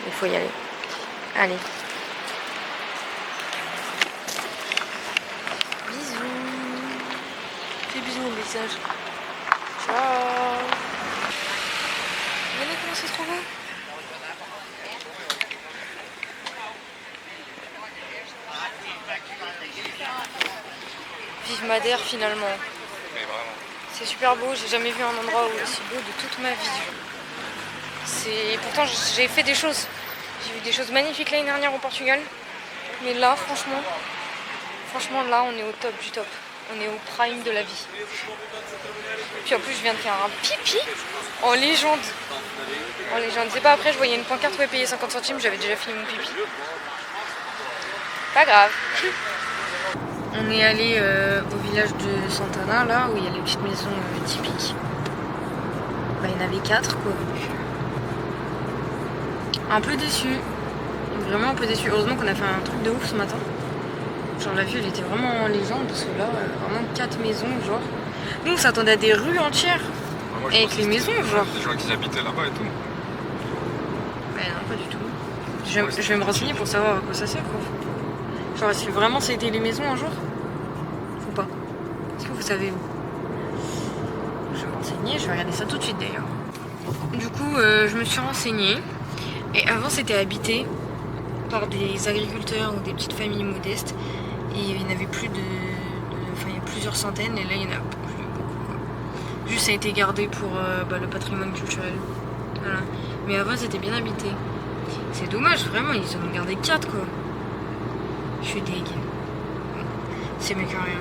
Il faut y aller. Allez. Bisous. Fais bisous au paysage. Ciao. Regardez comment c'est trop beau. Vive Madère finalement. Mais vraiment. C'est super beau, j'ai jamais vu un endroit aussi beau de toute ma vie. Pourtant j'ai fait des choses. J'ai vu des choses magnifiques l'année dernière au Portugal. Mais là franchement là on est au top du top. On est au prime de la vie. Puis en plus, je viens de faire un pipi en légende. En légende. C'est pas après, je voyais une pancarte où payer 50 centimes, j'avais déjà fini mon pipi. Pas grave. On est allé au village de Santana, là, où il y a les petites maisons typiques. Bah, il y en avait 4, quoi. Un peu déçu. Vraiment un peu déçu. Heureusement qu'on a fait un truc de ouf ce matin. Genre la vue elle était vraiment en légende parce que là vraiment 4 maisons genre. Nous on s'attendait à des rues entières. Moi, avec les maisons genre. Des gens qui habitaient là-bas et tout. Mais non pas du tout. Je vais me renseigner pour savoir à quoi ça sert quoi. Genre est-ce que vraiment ça a été les maisons un jour? Ou pas? Est-ce que vous savez où? Je vais me renseigner, je vais regarder ça tout de suite d'ailleurs. Du coup je me suis renseignée. Et avant c'était habité par des agriculteurs ou des petites familles modestes. Et il n'y en avait plus enfin il y a plusieurs centaines et là il y en a plus beaucoup quoi. Juste ça a été gardé pour le patrimoine culturel. Voilà. Mais avant c'était bien habité. C'est dommage vraiment, ils en ont gardé 4 quoi. Je suis deg. C'est mieux que rien.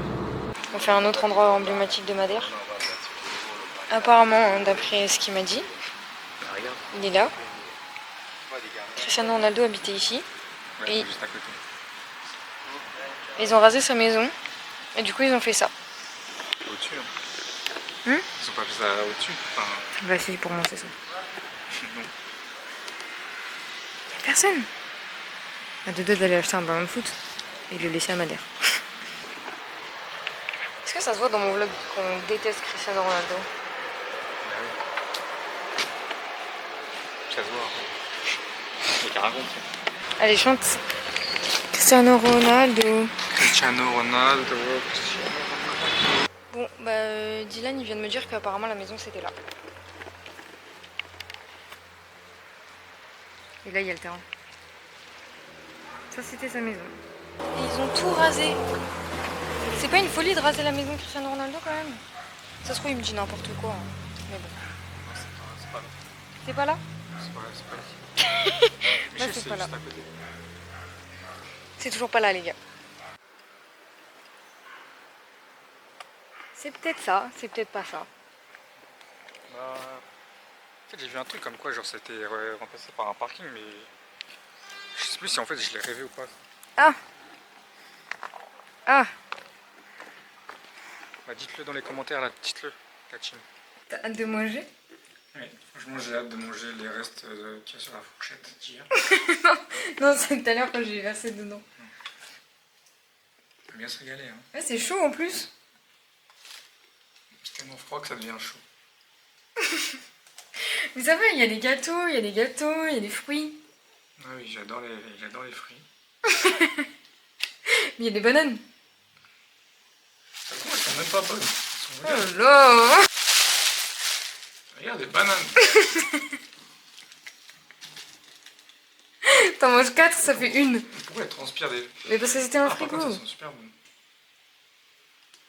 On va faire un autre endroit emblématique de Madère. Apparemment, d'après ce qu'il m'a dit, il est là. Cristiano Ronaldo habitait ici. Ouais, Et- juste à côté. Ils ont rasé sa maison. Et du coup, ils ont fait ça. Au-dessus. Hmm Ils ont pas fait ça au-dessus. Enfin, Bah si, pour moi, c'est ça. non. Personne. À deux doigts d'aller acheter un ballon de foot et le laisser à Madère. Est-ce que ça se voit dans mon vlog qu'on déteste Cristiano Ronaldo? Bah oui. Ça se voit. Il n'y a rien compris. Allez, chante. Cristiano Ronaldo. Cristiano Ronaldo. Bon, bah Dylan, il vient de me dire qu'apparemment la maison c'était là. Et là, il y a le terrain. Ça, c'était sa maison. Et ils ont tout rasé. C'est pas une folie de raser la maison de Cristiano Ronaldo quand même? Ça se trouve, il me dit n'importe quoi. Hein. Mais bon. C'est pas là. T'es pas là? C'est pas là. Là, Mais c'est c'est pas là. juste à côté. C'est toujours pas là, les gars. C'est peut-être ça, c'est peut-être pas ça. Bah, en fait, j'ai vu un truc comme quoi, genre, c'était remplacé par un parking, mais je sais plus si en fait je l'ai rêvé ou pas. Ah! Ah! Bah, dites-le dans les commentaires, là, dites-le, la team. T'as hâte de manger? Oui, franchement, j'ai hâte de manger les restes qu'il y a sur la fourchette d'hier. Non, c'est tout à l'heure quand j'ai versé dedans. On va bien se régaler, hein. Ouais, c'est chaud en plus. C'est tellement froid que ça devient chaud. Mais ça va, il y a des gâteaux, il y a des fruits. Ah oui, j'adore les fruits. Mais il y a des bananes. Ça se trouve, elles sont même pas bonnes. Elles sont Oh regarde, là! regarde, des bananes. T'en manges 4, ça fait une. Pourquoi elles transpirent des... Mais parce que c'était un Ah, par contre, frigo. elles sont super bonnes.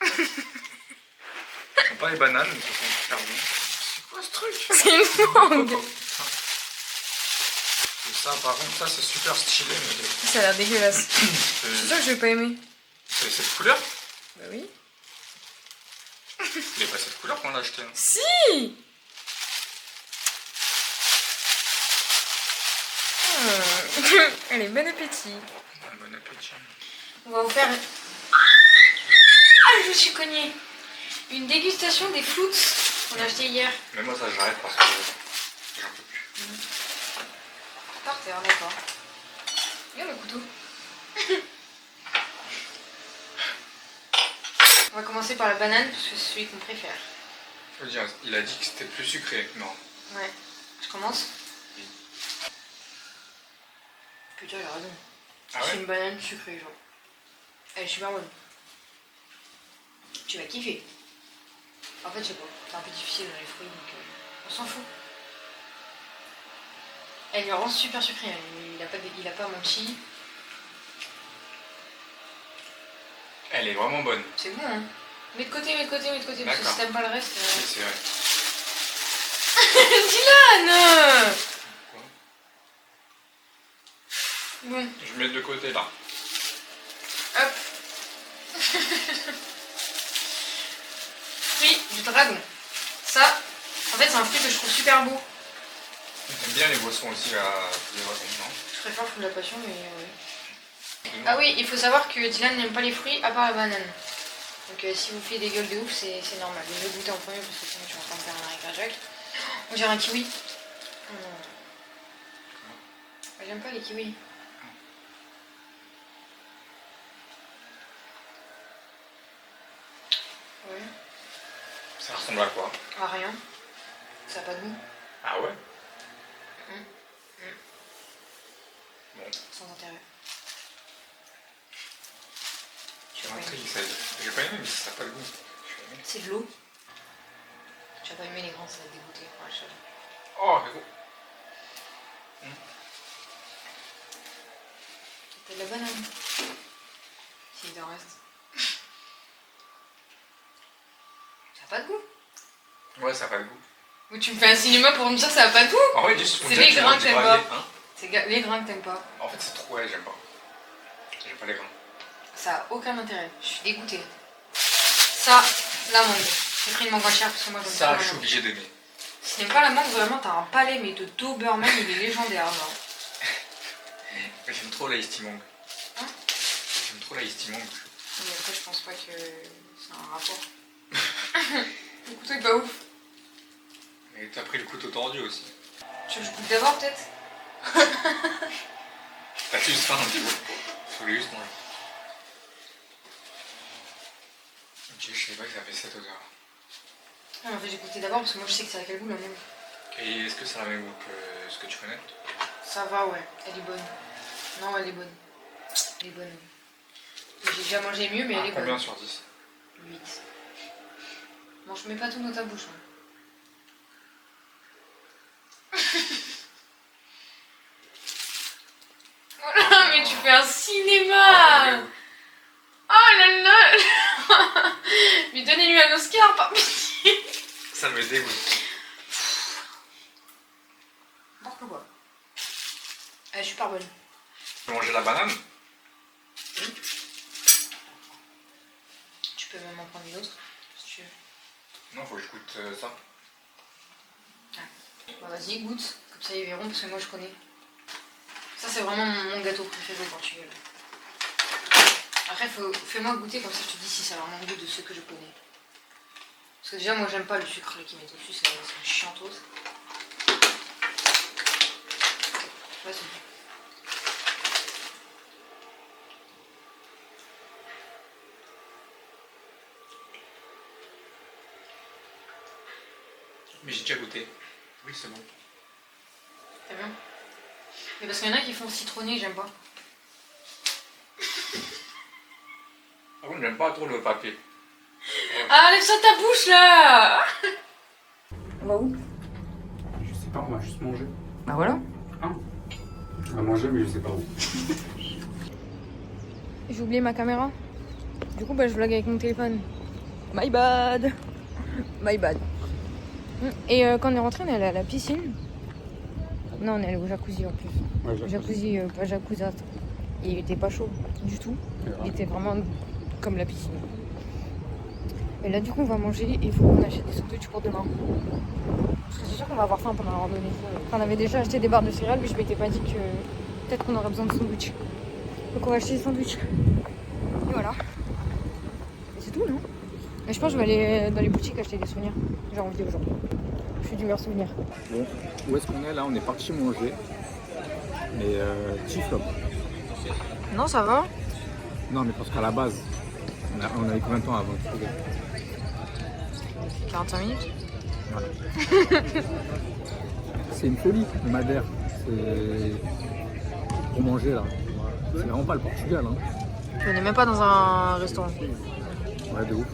Ce sont pas les bananes, mais ce sont super bonnes. C'est quoi ce truc? C'est une mangue. Et ça, par contre, ça c'est super stylé, mais Ça a l'air dégueulasse. C'est sûr que je vais pas aimer. c'est cette couleur? Bah oui. C'est pas cette couleur qu'on l'a acheté. Hein. Si! Allez, bon appétit. Bon appétit. On va vous faire... Ah, je me suis cognée. Une dégustation des floots qu'on a acheté hier. Mais moi ça j'arrête parce que j'en peux plus. Par terre, d'accord. Regarde le couteau. On va commencer par la banane parce que c'est celui qu'on préfère. Faut dire, il a dit que c'était plus sucré. Non. Ouais. Je commence. Oui. Putain, il a raison. Ah C'est ouais? une banane sucrée, genre. Elle est super bonne. Tu vas kiffer. En fait, je sais pas. C'est un peu difficile dans les fruits, donc on s'en fout. Elle lui rend super sucrée. Hein. Il a pas menti. Elle est vraiment bonne. C'est bon, hein. Mets de côté, parce que D'accord. si t'aimes pas le reste... Oui, c'est vrai. Dylan! Quoi? Bon, Je mets de côté là. hop. dragon. Ça, en fait, c'est un fruit que je trouve super beau. T'aimes bien les boissons aussi à les boissons, non? Je préfère le fruit de la passion, mais ouais. Ah oui, il faut savoir que Dylan n'aime pas les fruits à part la banane. Donc si vous faites des gueules de ouf, c'est normal. Je vais goûter en premier parce que sinon tu vas pas me faire un arrêt cardiaque. On dirait un kiwi. J'aime pas les kiwis. Ouais. Ça ressemble à quoi? À rien. Ça a pas de goût. Ah ouais? Bon. Sans intérêt. Tu vas montrer, j'ai pas aimé, mais ça n'a pas de goût. C'est de l'eau. Tu vas pas aimer les grands, ça va te dégoûter. Ouais, je sais. Oh, c'est beau. T'as de la banane. S'il en reste. Ça a pas de goût. Ouais, ça n'a pas de goût. Ou tu me fais un cinéma pour me dire que ça a pas de goût. En fait, juste c'est les grains que t'aimes pas. Hein, C'est les grains que t'aimes pas. en fait, c'est trop, ouais, j'aime pas. J'aime pas les grains. Ça a aucun intérêt. Je suis dégoûtée. Ça, la mangue. J'ai pris une mangue à chair parce que moi j'aime pas Ça, la je suis mangue. obligé d'aimer. Si t'aimes pas la mangue, vraiment t'as un palais mais de Doberman, il est légendaire. Genre. J'aime trop la Ice Mangue. Hein? J'aime trop la Ice Mangue. Mais après, je pense pas que c'est un rapport. Le couteau est pas ouf. Mais t'as pris le couteau tordu aussi. Tu veux que je goûte d'abord peut-être? T'as juste faim un petit peu. Je voulais juste manger. Ok, je savais pas que ça avait cette odeur. Non, en fait, j'ai goûté d'abord parce que moi je sais que ça a quel goût la mangue. Et est-ce que ça a le même goût que ce que tu connais? Ça va, ouais. Elle est bonne. Non, elle est bonne. Elle est bonne. J'ai déjà mangé mieux, mais elle est bonne. Combien sur 10? 8. Bon, je mets pas tout dans ta bouche. Hein. Oh là, mais tu fais un cinéma! Oh là là! Mais donnez-lui un Oscar, par pitié! Ça me dégoûte. N'importe quoi. Elle est super bonne. Tu peux manger la banane? Tu peux même en prendre une autre, si tu veux. Non, faut que je goûte ça. Bah vas-y, goûte. Comme ça ils verront, parce que moi je connais. Ça c'est vraiment mon gâteau préféré au Portugal. Après, fais-moi goûter, comme ça je te dis si ça a vraiment le goût de ceux que je connais. Parce que déjà, moi j'aime pas le sucre qu'ils mettent au-dessus, c'est chiantos. Vas-y. Mais j'ai déjà goûté. Oui, c'est bon. Très bien. Mais parce qu'il y en a qui font citronné, j'aime pas. Par contre, j'aime pas trop le papier. Ah, lève ça de ta bouche là! On va où? Je sais pas, on va juste manger. Bah voilà. Hein? On va manger, mais je sais pas où. J'ai oublié ma caméra. Du coup, bah, je vlog avec mon téléphone. My bad. My bad. Et quand on est rentré, on est allé à la piscine. Non, on est allé au jacuzzi en plus. Ouais, Jacuzzi, pas jacuzzi. Il était pas chaud du tout. Il était vraiment comme la piscine. Et là, du coup, on va manger et il faut qu'on achète des sandwichs pour demain. Parce que c'est sûr qu'on va avoir faim pendant la randonnée. Enfin, on avait déjà acheté des barres de céréales, mais je m'étais pas dit que peut-être qu'on aurait besoin de sandwichs. Donc, on va acheter des sandwichs. Et voilà. Et c'est tout, non? Et je pense que je vais aller dans les boutiques acheter des souvenirs. J'ai envie aujourd'hui. Je suis d'humeur souvenir. Bon, où est-ce qu'on est là? On est parti manger. Mais petit flop. Non, ça va. Non, mais parce qu'à la base, on avait combien de temps avant de trouver? 45 minutes. Voilà. C'est une folie, le Madère. C'est pour manger là. C'est vraiment pas le Portugal. Hein. Je n'ai même pas dans un restaurant. Ouais, de ouf.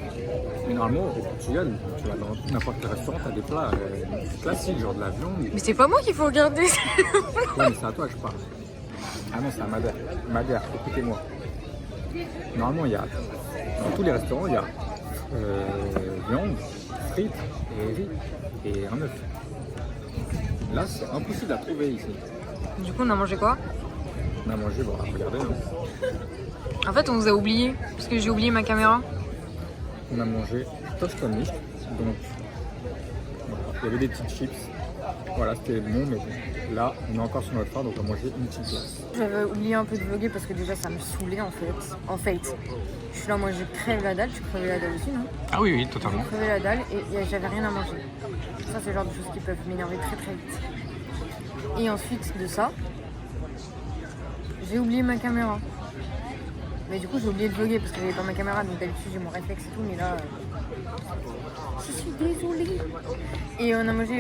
Mais normalement, au Portugal, tu vas dans n'importe quel restaurant, t'as des plats classiques, genre de la viande. Mais c'est pas moi qu'il faut regarder. Ouais, mais c'est à toi que je parle. Ah non, c'est à Madère. Madère, écoutez-moi. Normalement, il y a, dans tous les restaurants, il y a viande, frites et riz et un œuf. Là, c'est impossible à trouver ici. Du coup, on a mangé quoi? On a mangé, bon, regardez. Hein. En fait, on vous a oublié, parce que j'ai oublié ma caméra. on a mangé toast on nicht. Donc, voilà. Il y avait des petites chips. Voilà, c'était bon, mais bon. Là, on est encore sur notre faim, donc on va manger une petite glace. J'avais oublié un peu de vlogger parce que déjà ça me saoulait en fait. Je suis là, moi je crève la dalle, tu crevais la dalle aussi, non? Ah oui, totalement. Je crevais la dalle et j'avais rien à manger. Ça, c'est le genre de choses qui peuvent m'énerver très très vite. Et ensuite de ça, j'ai oublié ma caméra. Mais du coup, j'ai oublié de vlogger parce que j'avais pas ma caméra, donc d'habitude j'ai mon réflexe et tout, mais là, je suis désolée. Et on a mangé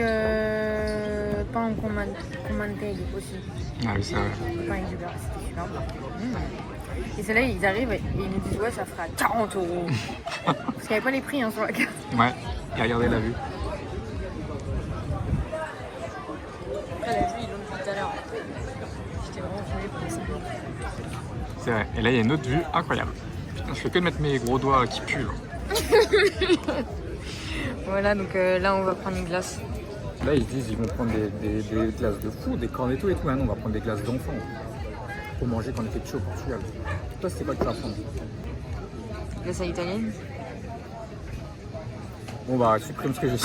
pain en commentaire aussi. Ah oui, c'est vrai. Le pain avec du beurre, c'était super bon. Et c'est là, ils arrivent et ils nous disent ouais, ça fera 40 €. Parce qu'il n'y avait pas les prix hein, sur la carte. Ouais, et regardez la vue. Après, la vue, ils l'ont dit tout à l'heure. J'étais vraiment foulée pour les 5 minutes. C'est vrai. Et là, il y a une autre vue incroyable. Putain, je fais que de mettre mes gros doigts qui puent. Là. Voilà, donc là, on va prendre une glace. Là, ils se disent ils vont prendre des glaces de fou, des cornetto et tout. Ah non, on va prendre des glaces d'enfants. Pour manger quand on était petit au Portugal. Toi, c'était quoi que tu vas prendre? Glace à l'italienne. Bon, bah, supprime ce que j'ai dit.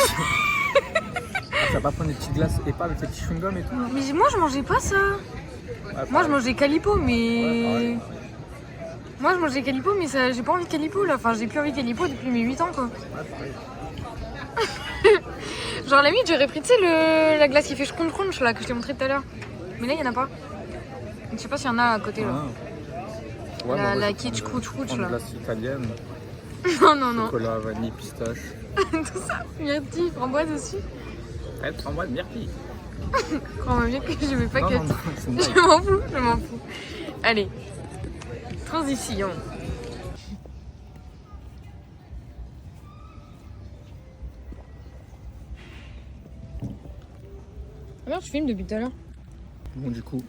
Tu vas pas prendre des petites glaces épars avec les petits chewing-gums et tout là? Mais moi, je mangeais pas ça. Ouais, Moi, je mangeais Calipo, mais. Ouais, pareil. Moi, je mangeais Calipo, mais ça, j'ai pas envie de Calipo là. Enfin, j'ai plus envie de Calipo depuis mes 8 ans quoi. Ouais, pareil. Genre, la limite, j'aurais pris, tu sais, la glace qui fait crunch là que je t'ai montré tout à l'heure. Mais là, il y en a pas. Je sais pas s'il y en a à côté là. Ah. Ouais, moi, la je kitsch prends crouch une là. glace italienne, Non, non, non. chocolat, vanille, pistache. Tout ça. Myrtille, framboise aussi. Ouais, en mode myrtille. Crois-moi bien que je vais pas Non, cut. non, non, c'est une Je blague. m'en fous, je m'en fous. Allez. Transition. Alors, je filme depuis tout à l'heure. Bon, du coup,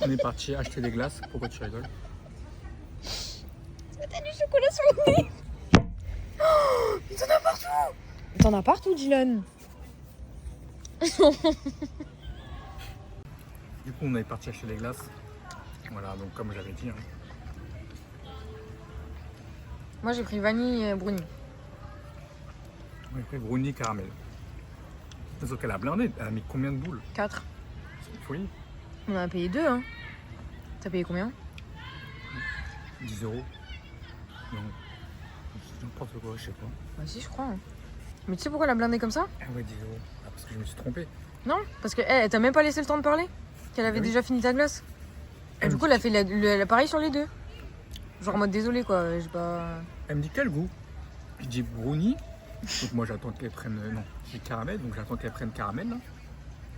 on est parti acheter des glaces. Pourquoi tu rigoles? T'as du chocolat sur le nez. Oh, mais t'en as partout. T'en as partout, Dylan. Du coup, on est parti acheter des glaces. Voilà, donc comme j'avais dit. Hein. Moi, j'ai pris vanille et brownie. On a pris brownie caramel. Sauf qu'elle a blindé. Elle a mis combien de boules? 4. C'est une folie. On en a payé 2, hein. T'as payé combien? 10 €. Non. C'est n'importe quoi, je sais pas. Bah si, je crois. Hein. Mais tu sais pourquoi elle a blindé comme ça? Ah ouais, 10 €. Ah, parce que je me suis trompé. Non, parce que elle t'a même pas laissé le temps de parler. Qu'elle avait Oui. déjà fini ta glace. Et du coup, elle a fait la pareil sur les deux. Genre en mode désolé quoi, j'ai pas. Elle me dit quel goût? Je dis brownie. Donc moi j'attends qu'elle prenne. Non, j'ai caramel, donc j'attends qu'elle prenne caramel là.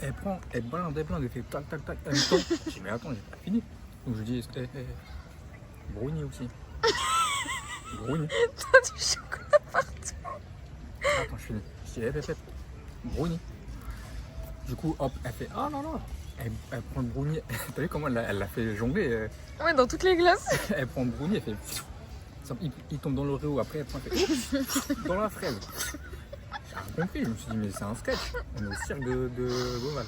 Elle prend, elle blinde, elle fait tac tac tac. Elle me tend. Je dis mais attends, j'ai pas fini. Donc je dis brownie aussi. Brownie. T'as du chocolat partout. Attends, je finis. Je dis brownie. Du coup, hop, elle fait ah non non. Elle prend le brownie. T'as vu comment elle l'a fait jongler? Ouais, dans toutes les glaces. Elle prend le brownie, elle fait. Il tombe dans l'Oreo, après elle prend, elle fait ouf, dans la fraise. J'ai rien compris, je me suis dit mais c'est un sketch. On est au cirque de Beauval.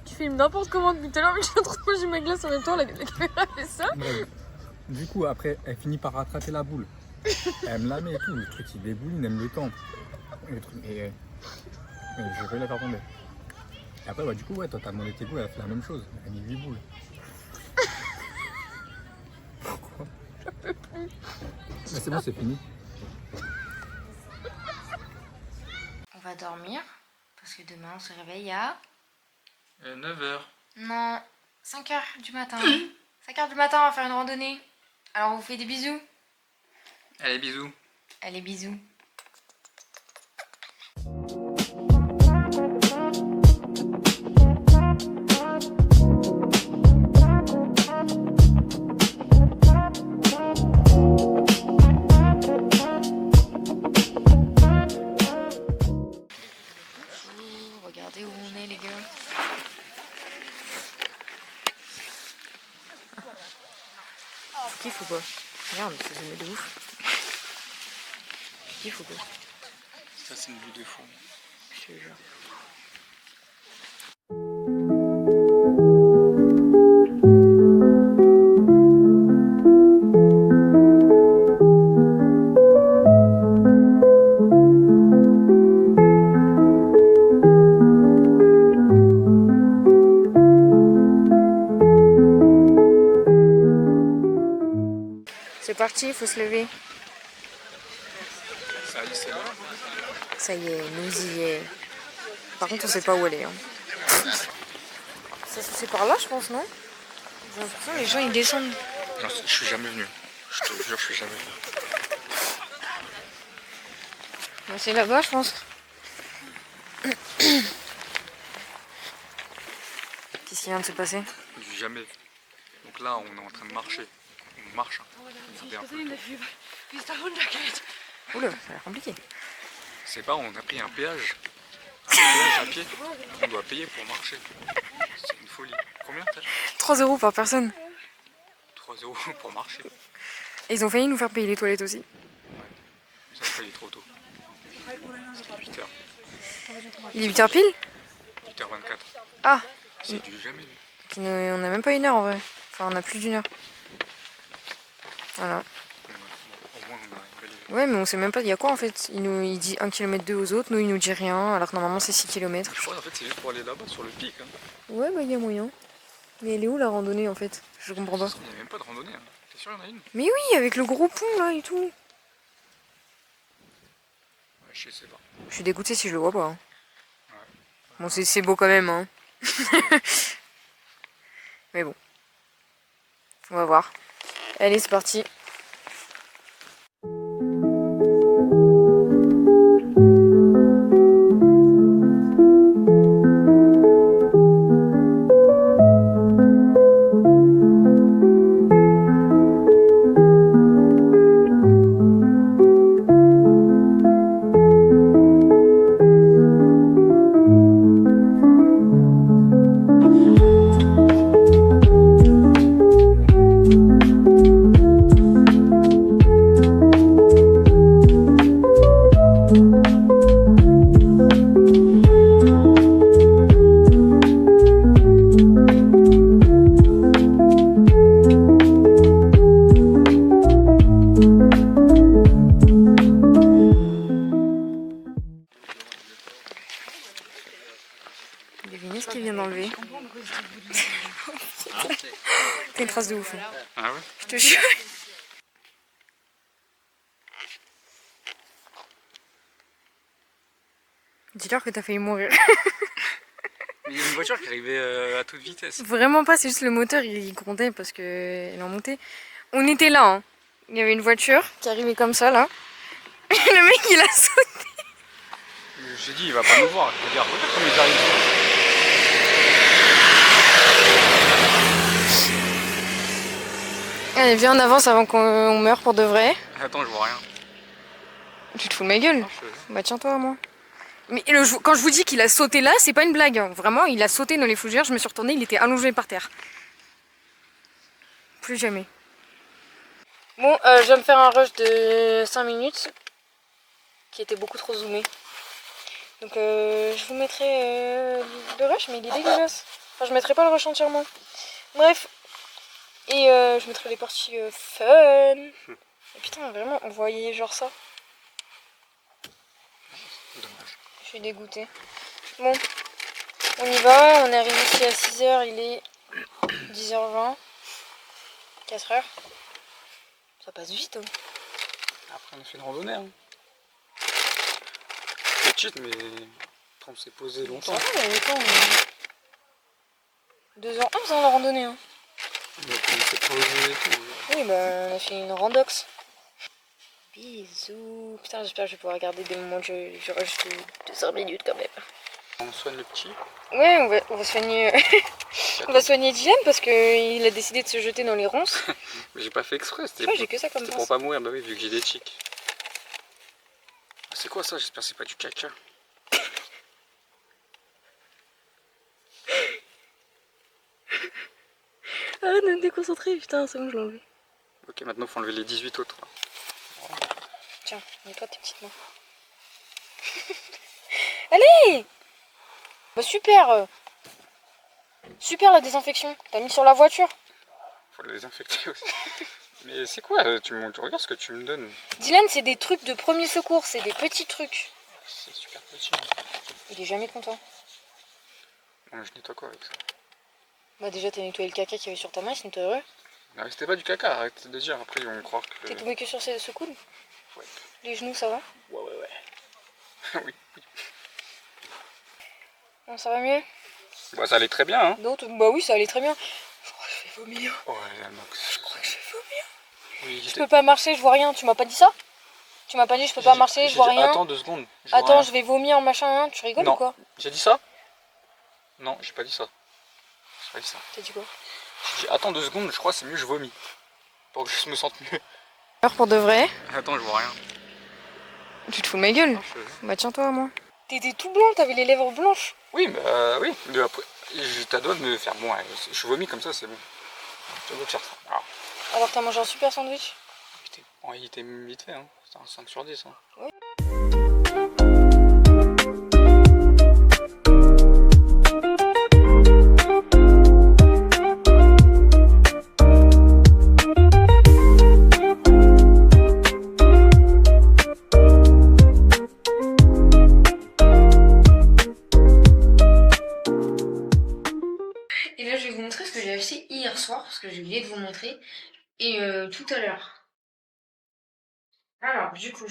Tu filmes n'importe comment depuis tout à l'heure, mais j'ai trop mangé ma glace en même temps, la caméra fait ça. Bref. Du coup après elle finit par rattraper la boule. Elle me la met et tout, le truc il débouline, elle me le tend. Et je vais la faire tomber. Et après bah, du coup ouais, toi t'as demandé tes boules, elle a fait la même chose. Elle a mis 8 boules. Pourquoi? Mais c'est bon, c'est fini. On va dormir parce que demain on se réveille à 9h. non 5h du matin. 5h du matin on va faire une randonnée. Alors on vous fait des bisous. Allez, bisous. Allez bisous. Regardez où on est les gars. Je kiffe ou pas? Regarde, c'est zoomé de ouf. Je kiffe ou pas? Ça, c'est une vue de fou. Je te jure. parti, il faut se lever. Ça y est, c'est là. Ça y est, nous y est. Par contre, on sait pas où aller. Hein. C'est par là, je pense, non? J'ai l'impression que les gens ils descendent. Je suis jamais venu. Je te jure, je suis jamais venu. Bon, c'est là-bas, je pense. Qu'est-ce qui vient de se passer? Du jamais vu. Donc là, on est en train de marcher. On marche. Hein. On fait un peu le tour. Oula, ça a l'air compliqué. C'est pas, on a pris un péage. Un péage à pied. On doit payer pour marcher. C'est une folie. Combien t'as? 3 € par personne. 3 € pour marcher. Et ils ont failli nous faire payer les toilettes aussi. Ça a failli trop tôt. C'était 8h. Il est 8h pile? 8h24. Ah, C'est du jamais vu. on a même pas 1 heure en vrai. Enfin, on a plus d'1 heure. Voilà. Au moins, on a une belle idée. Ouais, mais on sait même pas, il y a quoi en fait? Il dit 1,2 km aux autres, nous il nous dit rien, alors que normalement c'est 6 km. Je crois en fait c'est juste pour aller là-bas sur le pic. Hein. Ouais, bah il y a moyen. Mais elle est où la randonnée en fait? Je comprends pas. Il n'y a même pas de randonnée. Hein. T'es sûr qu'il y en a une? Mais oui, avec le gros pont là et tout. Ouais, je sais pas. Je suis dégoûtée si je le vois pas. Hein. Ouais. Bon, c'est beau quand même, hein. Mais bon. On va voir. Allez, c'est parti. Devinez ce qu'il vient d'enlever. T'as une trace de ouf. Hein. Ah ouais? Je te jure. Dis-leur que t'as failli mourir. Il y a une voiture qui arrivait à toute vitesse. Vraiment pas, c'est juste le moteur, il grondait parce qu'elle en montait. On était là, hein. Il y avait une voiture qui arrivait comme ça, là. Et le mec, il a sauté. J'ai dit, il va pas nous voir. Regarde, regarde comme ils arrivent. Allez, viens, on avance avant qu'on meure pour de vrai. Attends, je vois rien. Tu te fous de ma gueule? Je- Bah tiens-toi, moi. Mais quand je vous dis qu'il a sauté là, c'est pas une blague. Hein. Vraiment, il a sauté dans les fougères, je me suis retournée, il était allongé par terre. Plus jamais. Bon, je vais me faire un rush de 5 minutes, qui était beaucoup trop zoomé. Donc je vous mettrai le rush, mais il est dégueulasse. Enfin, je mettrai pas le rush entièrement. Bref. Et je mettrai les parties fun. Et putain, vraiment, on voyait genre ça. Dommage. Je suis dégoûtée. Bon, on y va. On est arrivé ici à 6h, il est 10h20. 4h. Ça passe vite. Hein. Après, on a fait une randonnée. Hein. Petite, mais on s'est posé Ça longtemps. va, il y avait quoi 2h11 hein, la randonnée. Hein. Donc, on s'est posé et tout. Oui, bah on a fait une randox. Bisous. Putain, j'espère que je vais pouvoir regarder des moments du rush de 5 minutes quand même. On soigne le petit. Ouais, on va soigner. On va soigner Dylan parce qu'il a décidé de se jeter dans les ronces. Mais j'ai pas fait exprès, c'était Ouais, j'ai que ça comme pour pense. pas mourir, bah oui, vu que j'ai des tics. C'est quoi ça? J'espère que c'est pas du caca. Arrête de me déconcentrer, putain, c'est bon, je l'ai enlevé. Ok, maintenant faut enlever les 18 autres. Tiens, nettoie tes petites mains. Allez! Bah super! Super la désinfection. T'as mis sur la voiture. Faut le désinfecter aussi. Mais c'est quoi? Tu regardes ce que tu me donnes. Dylan, c'est des trucs de premier secours, c'est des petits trucs. C'est super petit. Il est jamais content. Bon, je nettoie quoi avec ça? Bah déjà t'as nettoyé le caca qu'il y avait sur ta main, il se nettoie heureux. Non, c'était pas du caca, arrête de dire, après ils vont croire que... T'es tombé que sur ce coude? Ouais. Les genoux, ça va? Ouais. Oui. Non, ça va mieux? Bah ça allait très bien, hein. D'autres? Bah oui, ça allait très bien. Je crois que je vais vomir. Ouais, la Max. Je crois que je vais vomir. Oui, Je peux pas marcher, je vois rien. Tu m'as pas dit ça? Tu m'as pas dit je peux pas marcher, je vois rien. Attends 2 secondes. Je vois Attends, rien. je vais vomir, machin, hein. Tu rigoles Non. ou quoi? J'ai dit ça? Non, j'ai pas dit ça. J'ai pas dit ça. T'as dit quoi? J'ai dit attends 2 secondes, je crois que c'est mieux, je vomis. Pour que je me sente mieux. Alors pour de vrai? Attends, je vois rien. Tu te fous de ma gueule? Bah tiens-toi, moi. T'étais tout blanc, t'avais les lèvres blanches. Oui, oui. Mais après, t'as droit de me faire bon. Je vomis comme ça, c'est bon. Tu veux faire ça. Alors, Alors t'as mangé un super sandwich? il était vite fait, hein. C'était un 5 sur 10. Hein. Oui. Et là, je vais vous montrer ce que j'ai acheté hier soir, parce que j'ai oublié de vous montrer, et tout à l'heure. Alors, du coup,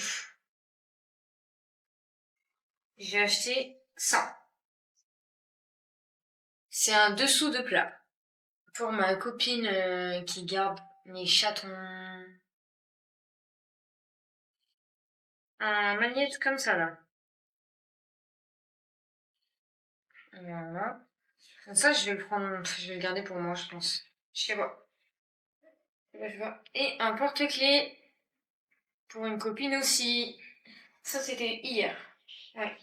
j'ai acheté ça. C'est un dessous de plat pour ma copine qui garde mes chatons. Un magnète comme ça, là. Voilà. Ça, je vais le prendre, je vais le garder pour moi, je pense. Je sais pas. Je vois. Et un porte-clés pour une copine aussi. Ça, c'était hier. Ouais.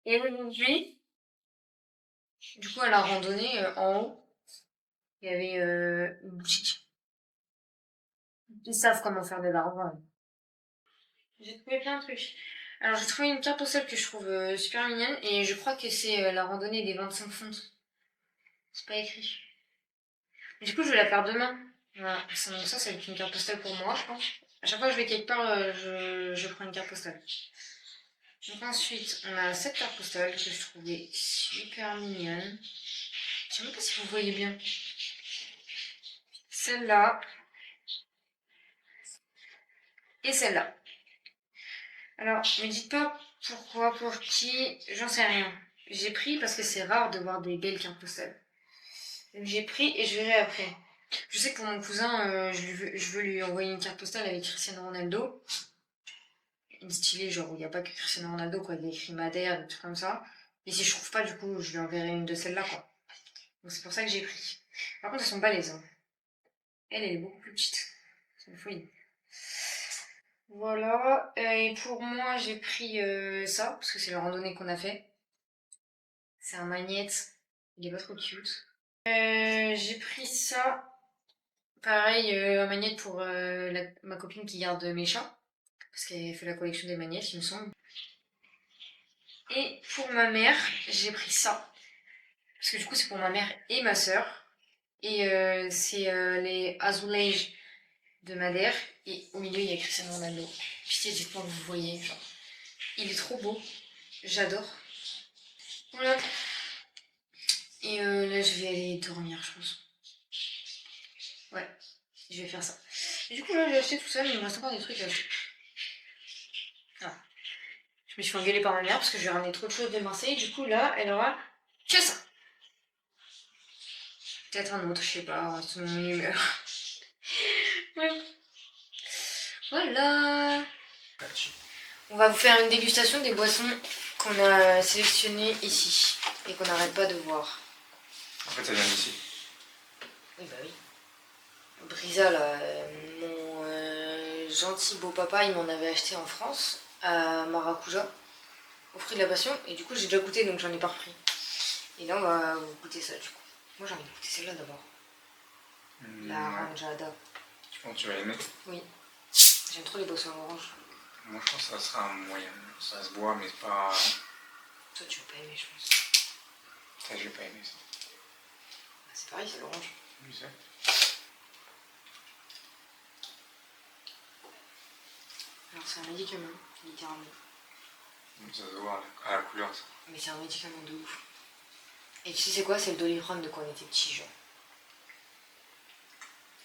Et aujourd'hui, du coup, à la randonnée, en haut, il y avait une boutique. Ils savent comment faire des larves. J'ai trouvé plein de trucs. Alors, j'ai trouvé une carte postale que je trouve super mignonne. Et je crois que c'est la randonnée des 25 fontes. C'est pas écrit. Du coup, je vais la faire demain. Voilà. Donc ça va être une carte postale pour moi, je pense. À chaque fois que je vais quelque part, je prends une carte postale. Donc ensuite, on a cette carte postale que je trouvais super mignonne. Je sais même pas si vous voyez bien. Celle-là. Et celle-là. Alors, me dites pas pourquoi, pour qui, j'en sais rien. J'ai pris parce que c'est rare de voir des belles cartes postales. Donc j'ai pris et je verrai après. Je sais que pour mon cousin, je veux lui envoyer une carte postale avec Cristiano Ronaldo. Une stylée, genre où il n'y a pas que Cristiano Ronaldo, quoi. Il y a écrit Madère, des trucs comme ça. Et si je trouve pas, du coup, je lui enverrai une de celles-là, quoi. Donc c'est pour ça que j'ai pris. Par contre, elles sont balèzes. Hein. Elle est beaucoup plus petite. C'est une folie. Voilà. Et pour moi, j'ai pris ça, parce que c'est la randonnée qu'on a fait. C'est un magnète. Il est pas trop cute. J'ai pris ça. Pareil, un magnète pour ma copine qui garde mes chats. Parce qu'elle fait la collection des magnettes, il me semble. Et pour ma mère, j'ai pris ça. Parce que du coup, c'est pour ma mère et ma soeur. Et c'est les azulejos de Madère. Et au milieu, il y a Cristiano Ronaldo. Pitié, dites-moi que vous voyez. Genre, il est trop beau. J'adore. Voilà. Et là, je vais aller dormir, je pense. Ouais, je vais faire ça. Et du coup, là, j'ai acheté tout ça, mais il me reste encore des trucs à acheter. Ah. Je me suis fait engueuler par ma mère parce que je lui ai ramené trop de choses de Marseille. Du coup, là, elle aura que ça. Peut-être un autre, je sais pas, c'est mon humeur. Ouais. Voilà. On va vous faire une dégustation des boissons qu'on a sélectionnées ici et qu'on n'arrête pas de voir. En fait, ça vient d'ici. Oui, bah oui. Brisa, là, mon gentil beau papa, il m'en avait acheté en France, à Maracuja, au fruit de la passion, et du coup j'ai déjà goûté donc j'en ai pas repris. Et là on va goûter ça du coup. Moi j'ai envie de goûter celle-là d'abord. La Ranjada. Tu penses que tu vas aimer? Oui. J'aime trop les boissons orange. Moi je pense que ça sera un moyen. Ça se boit mais pas... Toi tu vas pas aimer je pense. Ça je vais pas aimer ça. Bah, c'est pareil, c'est l'orange. Oui, c'est. Alors c'est un médicament, littéralement. Ça se voit à la couleur ça. Mais c'est un médicament de ouf. Et tu sais c'est quoi? C'est le Doliprane de quand on était petit genre.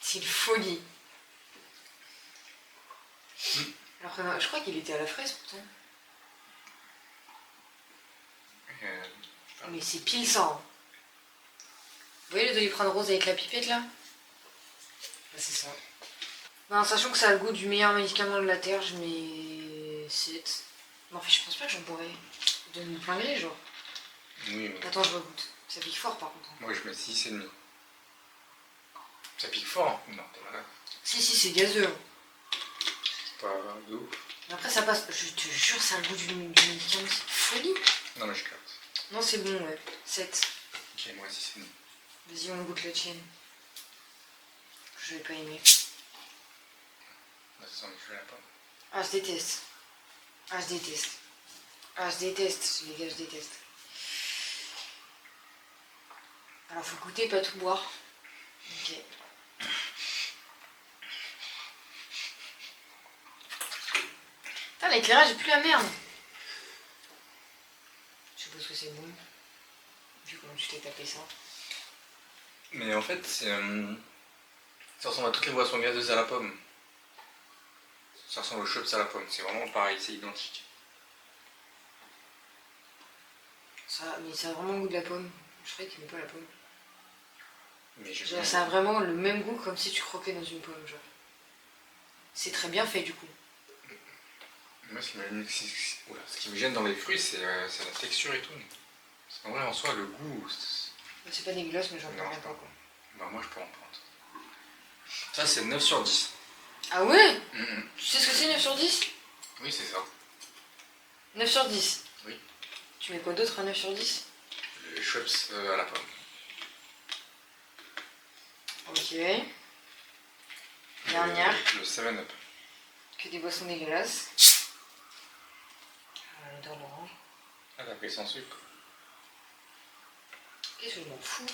C'est une folie. Alors que je crois qu'il était à la fraise pourtant. Mais c'est pile ça. Hein. Vous voyez le Doliprane rose avec la pipette là? Bah, c'est ça. Non, sachant que ça a le goût du meilleur médicament de la terre, je mets 7. Non, en fait, je pense pas que j'en pourrais. De mon plein gré, genre. Oui, mais Attends, je regoute. Ça pique fort par contre. moi je mets 6,5. Ça pique fort, hein? Non, t'es malade. Si, c'est gazeux. C'est pas de ouf. Mais après, ça passe. Je te jure, ça a le goût du médicament. C'est une folie. Non, mais je capte. Non, c'est bon, ouais. 7. Ok, moi 6,5. Vas-y, on goûte la tienne. Je vais pas aimer. Bah, ça sent que je la pomme. Ah, je déteste. Ah, je déteste. Ah, je déteste, les gars, je déteste. Alors, faut goûter, pas tout boire. Ok. Putain, l'éclairage est plus la merde. Je suppose que c'est bon. Vu comment tu t'es tapé ça. Mais en fait, c'est. Ça ressemble à toutes les boissons gazeuses à la pomme. Ça ressemble au Schweppes à la pomme. C'est vraiment pareil, c'est identique. Mais ça a vraiment le goût de la pomme. Je croyais qu'il n'aimait pas la pomme. Mais je Genre, ça a vraiment le même goût comme si tu croquais dans une pomme, genre. C'est très bien fait du coup. Moi, ce qui me gêne dans les fruits, c'est la texture et tout. Parce qu'en vrai, en soi, le goût. C'est pas dégueulasse, mais j'en Non, prends c'est pas quoi. Bah, moi, je peux en prendre. Ça, c'est 9 sur 10. Ah ouais? Mhm. Tu sais ce que c'est 9 sur 10? Oui, c'est ça. 9 sur 10? Oui. Tu mets quoi d'autre à 9 sur 10? Le Schweppes à la pomme. Ok. Dernière. Le 7-Up. Que des boissons dégueulasses. L'odeur d'orange. Ah, t'as pris sans sucre. Qu'est-ce que je m'en fous?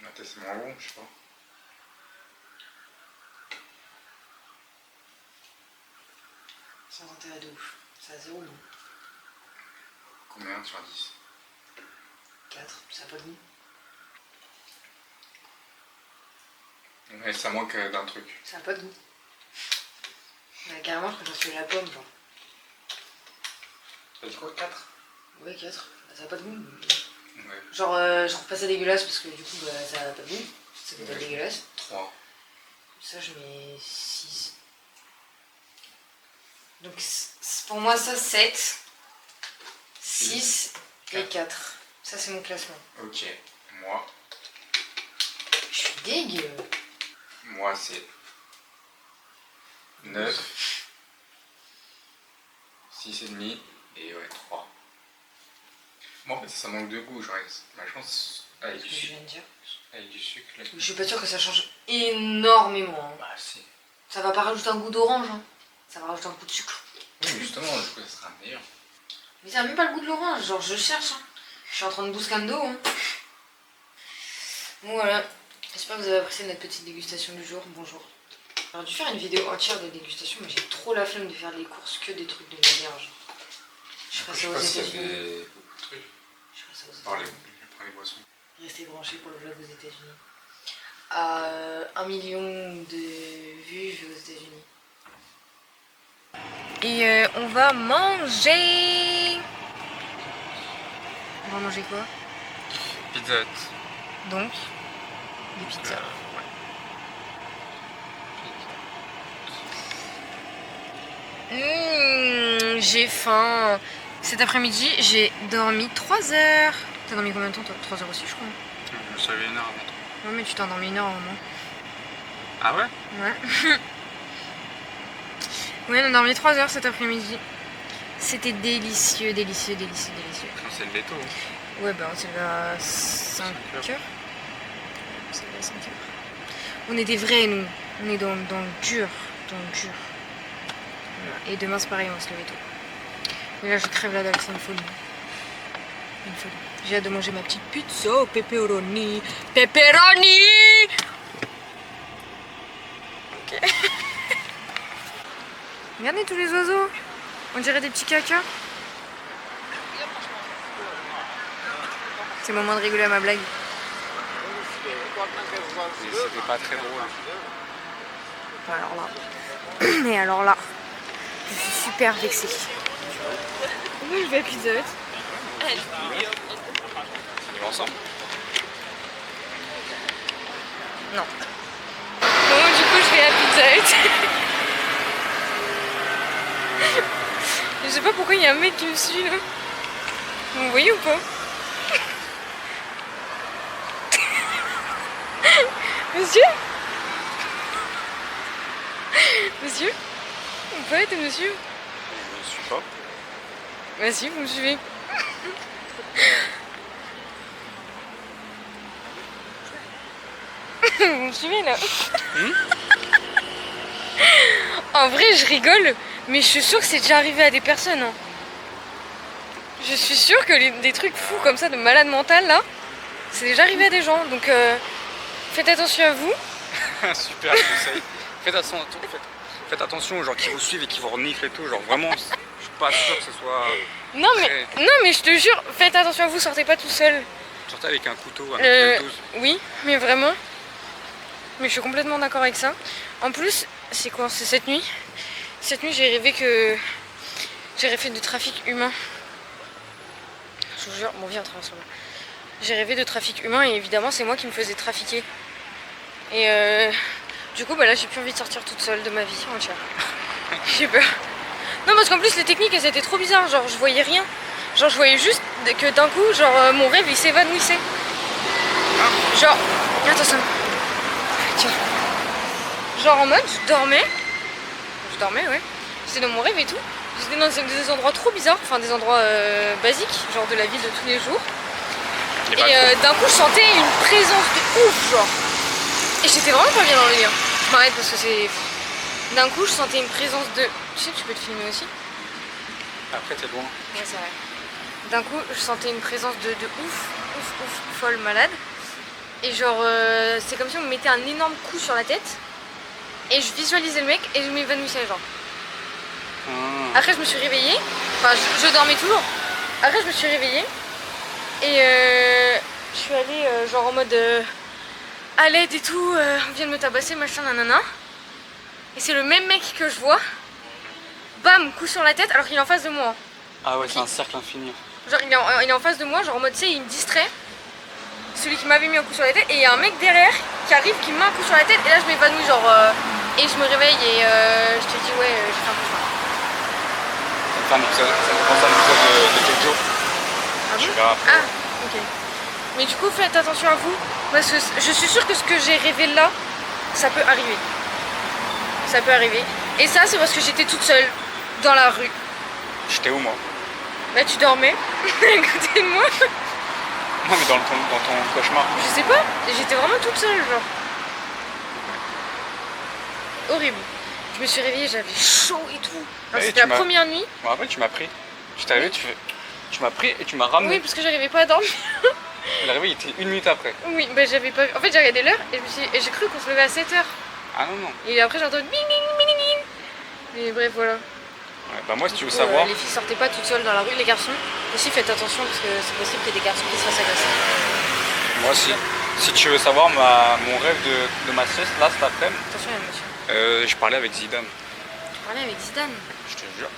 Bah, c'est moins bon, je sais pas. Sans intérêt de ouf. Ça a 0 goût. Combien sur 10? 4. Ça a pas de goût. Ouais, ça manque d'un truc. Ça a pas de goût. Bah, carrément, je préfère celui à la pomme, genre. T'as dit quoi, 4? Ouais, 4. Bah, ça a pas de goût. Ouais. Genre, je trouve pas ça dégueulasse parce que du coup, bah, ça a pas de goût. Ça peut pas Ouais. dégueulasse. 3. Ça, je mets 6. Donc, pour moi, ça, 7, 6 et 4. Ça, c'est mon classement. Ok. Moi, Je suis dégueu. c'est 9, 6,5 et ouais, 3. Moi, en fait, ça manque de goût, genre, bah, je pense, avec Ce du que je sucre. viens de dire. Avec du sucre, là. Je suis pas sûre que ça change énormément. Hein. Bah, si. Ça va pas rajouter un goût d'orange. Hein. Ça va rajouter un coup de sucre. Oui, justement, du coup, ça sera meilleur. Mais ça a même pas le goût de l'orange. Genre, je cherche. Hein. Je suis en train de bouscando. Hein. Bon, voilà. J'espère que vous avez apprécié notre petite dégustation du jour. Bonjour. J'aurais dû faire une vidéo entière de dégustation, mais j'ai trop la flemme de faire les courses que des trucs de manière. Genre. Je ferai ça aux s'il y États-Unis. avait beaucoup de trucs. Je ferai ça aux Par les États-Unis. boissons. Restez branchés pour le vlog aux États-Unis. À 1 million de vues, je vais aux États-Unis. Et on va manger. On va manger quoi? Pizza Hut. Donc, des pizzas. J'ai faim. Cet après-midi, j'ai dormi 3 heures. T'as dormi combien de temps toi? 3 heures aussi, je crois. Je me suis réveillé une heure avant toi. Ouais, mais tu t'es endormi 1 heure avant moi. Ah ouais? Ouais. Ouais, on a dormi 3 heures cet après-midi. C'était délicieux, délicieux, délicieux, délicieux. On s'est levé tôt. Hein. Ouais, bah on s'est levé à 5 heures. On s'est levé à 5 heures. On est des vrais, nous. On est dans le dur. Dans le dur. Voilà. Et demain, c'est pareil, on va se lever tôt. Mais là, je crève la dalle, c'est une folie. Une folie. J'ai hâte de manger ma petite pizza au pepperoni. Pepperoni! Ok. Regardez tous les oiseaux. On dirait des petits cacas. C'est le moment de rigoler à ma blague. Et c'était pas très drôle. Alors là. Et alors là, je suis super vexée. Moi je vais à Pizza Hut. On va ensemble. Non. Bon, du coup je vais à Pizza Hut. Je sais pas pourquoi il y a un mec qui me suit là. Vous me voyez ou pas? Monsieur? Monsieur? Vous pouvez être monsieur? Je suis pas. Bah si, vous me suivez. Vous me suivez là? En vrai, je rigole, mais je suis sûre que c'est déjà arrivé à des personnes. Hein. Je suis sûre que des trucs fous comme ça, de malade mental là, c'est déjà arrivé à des gens. Donc faites attention à vous. Super conseil. Faites attention aux gens qui vous suivent et qui vous reniflent et tout. Genre vraiment, je suis pas sûr que ce soit. Non mais je te jure, faites attention à vous, sortez pas tout seul. Sortez avec un couteau, un L12. Oui, mais vraiment. Mais je suis complètement d'accord avec ça. En plus, c'est quoi? C'est cette nuit. Cette nuit, j'ai rêvé que j'ai rêvé de trafic humain. Je vous jure, bon viens, on traverse là. J'ai rêvé de trafic humain et évidemment, c'est moi qui me faisais trafiquer. Et du coup, bah là, j'ai plus envie de sortir toute seule de ma vie entière. J'ai peur. Non, parce qu'en plus, les techniques, elles étaient trop bizarres. Genre, je voyais rien. Genre, je voyais juste que d'un coup, genre, mon rêve, il s'évanouissait. Genre, attends, ça me... Tiens. Genre en mode, je dormais, ouais. J'étais dans mon rêve et tout. J'étais dans des endroits trop bizarres, enfin des endroits basiques, genre de la vie de tous les jours. Et d'un coup, je sentais une présence de ouf, genre. Et j'étais vraiment pas bien dans le lit. Hein. Je m'arrête parce que c'est... D'un coup, je sentais une présence de... Tu sais que tu peux te filmer aussi? Après, t'es loin. Ouais, c'est vrai. D'un coup, je sentais une présence de ouf, folle, malade. Et genre, c'est comme si on me mettait un énorme coup sur la tête. Et je visualisais le mec et je m'évanouissais, genre. Après, je me suis réveillée. Enfin, je dormais toujours. Après, je me suis réveillée. Et je suis allée, genre en mode... à l'aide et tout, on vient de me tabasser, machin, nanana. Et c'est le même mec que je vois. Bam, coup sur la tête, alors qu'il est en face de moi. Ah ouais, c'est un cercle infini. Genre, il est en face de moi, genre en mode, tu sais, il me distrait. Celui qui m'avait mis un coup sur la tête, et il y a un mec derrière qui arrive, qui me met un coup sur la tête, et là je m'évanouis, genre, et je me réveille, et je te dis, ouais, j'ai fait un cauchemar. Ça me fait un épisode de quel jour? Ah Tu bon? verras après. Ah, ok. Mais du coup, faites attention à vous, parce que je suis sûre que ce que j'ai rêvé là, ça peut arriver. Ça peut arriver. Et ça, c'est parce que j'étais toute seule, dans la rue. J'étais où moi? Bah, tu dormais, à côté de moi. Non, mais dans ton cauchemar. Je sais pas, j'étais vraiment toute seule, genre. Horrible. Je me suis réveillée, j'avais chaud et tout. Alors, Et c'était tu la première nuit. Je me rappelle, tu m'as pris. Je t'ai réveillé, tu m'as pris et tu m'as ramené. Oui, parce que j'arrivais pas à dormir. Le réveil était 1 minute après. Oui, bah j'avais pas vu. En fait, j'ai regardé l'heure et j'ai cru qu'on se levait à 7h. Ah non, non. Et après, j'ai entendu bing bing bing bing. Et bref, voilà. Ouais, bah moi, si tu veux Du coup, savoir. les filles sortaient pas toutes seules dans la rue, les garçons. Aussi, faites attention parce que c'est possible qu'il y ait des garçons qui se fassent agresser. Moi, si tu veux savoir mon rêve de ma sieste, là, cet après-midi, Attention, il y a un monsieur. je parlais avec Zidane. Tu parlais avec Zidane. Je te jure.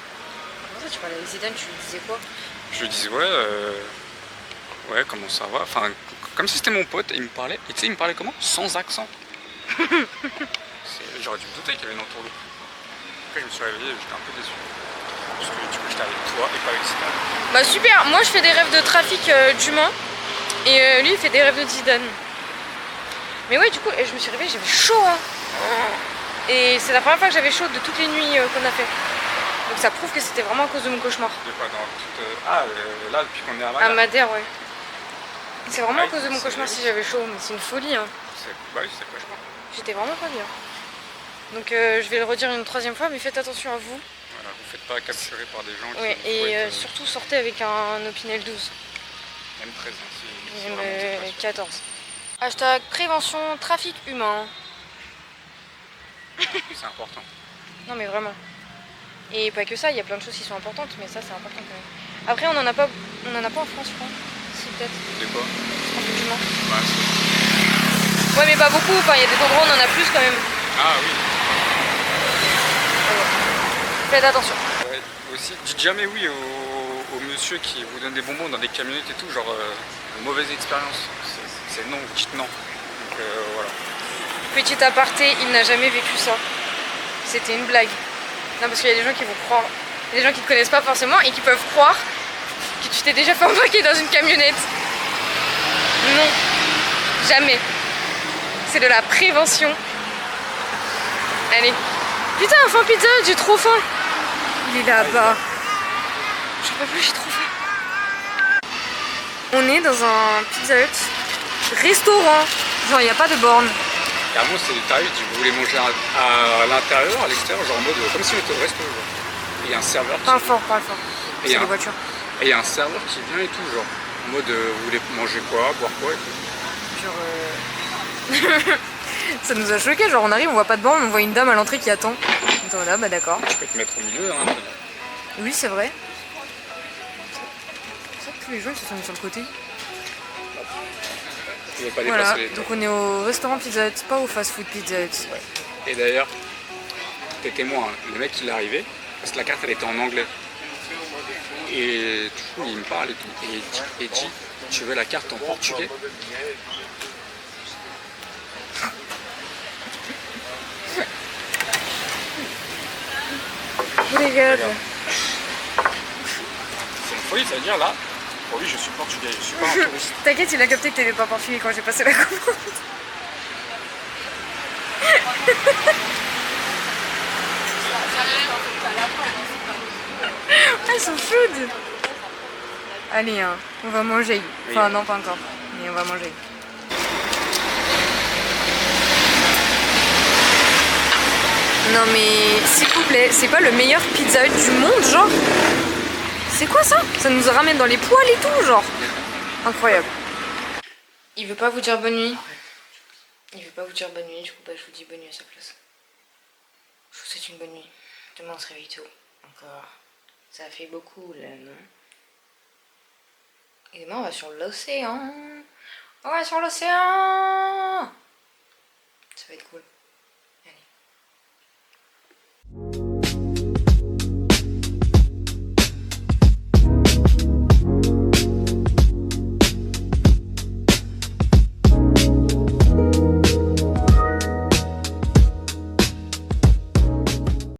Comment ça, tu parlais avec Zidane? Tu lui disais quoi? Je lui disais, ouais, comment ça va? Enfin, comme si c'était mon pote, et il me parlait. Et tu sais, il me parlait comment? Sans accent. J'aurais dû me douter qu'il y avait une entourloupe. Après, je me suis réveillé, j'étais un peu déçu. Parce que du coup, j'étais avec toi et pas avec Zidane. Bah super, moi je fais des rêves de trafic d'humains et lui il fait des rêves de Zidane. Mais ouais, du coup, je me suis réveillée, j'avais chaud hein. Et c'est la première fois que j'avais chaud de toutes les nuits qu'on a fait. Donc ça prouve que c'était vraiment à cause de mon cauchemar. De quoi, là, depuis qu'on est à À Madère. Madère, ouais. C'est vraiment à Ouais, cause de mon c'est- cauchemar si j'avais chaud, mais c'est une folie hein. Bah oui, c'est le cauchemar. J'étais vraiment pas bien. Donc je vais le redire une troisième fois, mais faites attention à vous. Voilà, vous faites pas capturer par des gens qui Ouais, vous et souhaitent, surtout sortez avec un Opinel 12. même 13 ans, si Même vraiment t'es pas sûr. 14. Hashtag prévention trafic humain. C'est important. Non mais vraiment. Et pas que ça, il y a plein de choses qui sont importantes, mais ça c'est important quand même. Après on en a pas en France, je crois. Si peut-être. De quoi? Trafic humain. Bah, Ouais, mais pas beaucoup. Enfin, il y a des endroits où on en a plus quand même. Ah oui. Faites attention. Ouais, aussi, dites jamais oui au monsieur qui vous donne des bonbons dans des camionnettes et tout, genre mauvaise expérience. C'est non, vous dites non. Donc voilà. Petit aparté, il n'a jamais vécu ça. C'était une blague. Non, parce qu'il y a des gens qui vont croire. Il y a des gens qui ne te connaissent pas forcément et qui peuvent croire que tu t'es déjà fait embarquer dans une camionnette. Non. Jamais. C'est de la prévention. Allez. Putain, faim pizza, j'ai trop faim. Il est là-bas. Je peux plus, j'ai trop faim. On est dans un Pizza Hut restaurant. Genre, il n'y a pas de borne. Carrément, c'est des tarifs, vous voulez manger à l'intérieur, à l'extérieur, genre en mode comme si on était au resto. Genre. Et il y a un serveur qui... Parle fort, parle fort. Et C'est des voitures. Et il y a un serveur qui vient et tout, genre. En mode vous voulez manger quoi, boire quoi et tout. Genre ça nous a choqué, genre on arrive, on voit pas de borne, on voit une dame à l'entrée qui attend. Donc là, bah d'accord. Tu peux te mettre au milieu, hein. Oui, c'est vrai. C'est ça que tous les gens ils se sont mis sur le côté. Tu veux pas Voilà, dépasser les temps. donc on est au restaurant Pizza Hut, pas au fast-food Pizza Hut. Ouais. Et d'ailleurs, t'es témoin, hein, le mec il est arrivé, parce que la carte elle était en anglais. Et du coup il me parle et tout, et il dit tu veux la carte en portugais? Regarde. C'est une folie, ça veut dire là, pour lui je suis portugais, je suis pas un touriste. T'inquiète, il a capté que t'étais pas portugais quand j'ai passé la commande. Elles sont chaudes. Allez, hein, on va manger. Enfin, non, pas encore, mais on va manger. Non mais, s'il vous plaît, c'est pas le meilleur Pizza Hut du monde, genre? C'est quoi ça? Ça nous ramène dans les poils et tout, genre. Incroyable. Il veut pas vous dire bonne nuit. Il veut pas vous dire bonne nuit, du coup bah, je vous dis bonne nuit à sa place. Je vous souhaite une bonne nuit. Demain on se réveille tôt. Encore. Ça fait beaucoup là, non? Et demain on va sur l'océan. On va sur l'océan. Ça va être cool.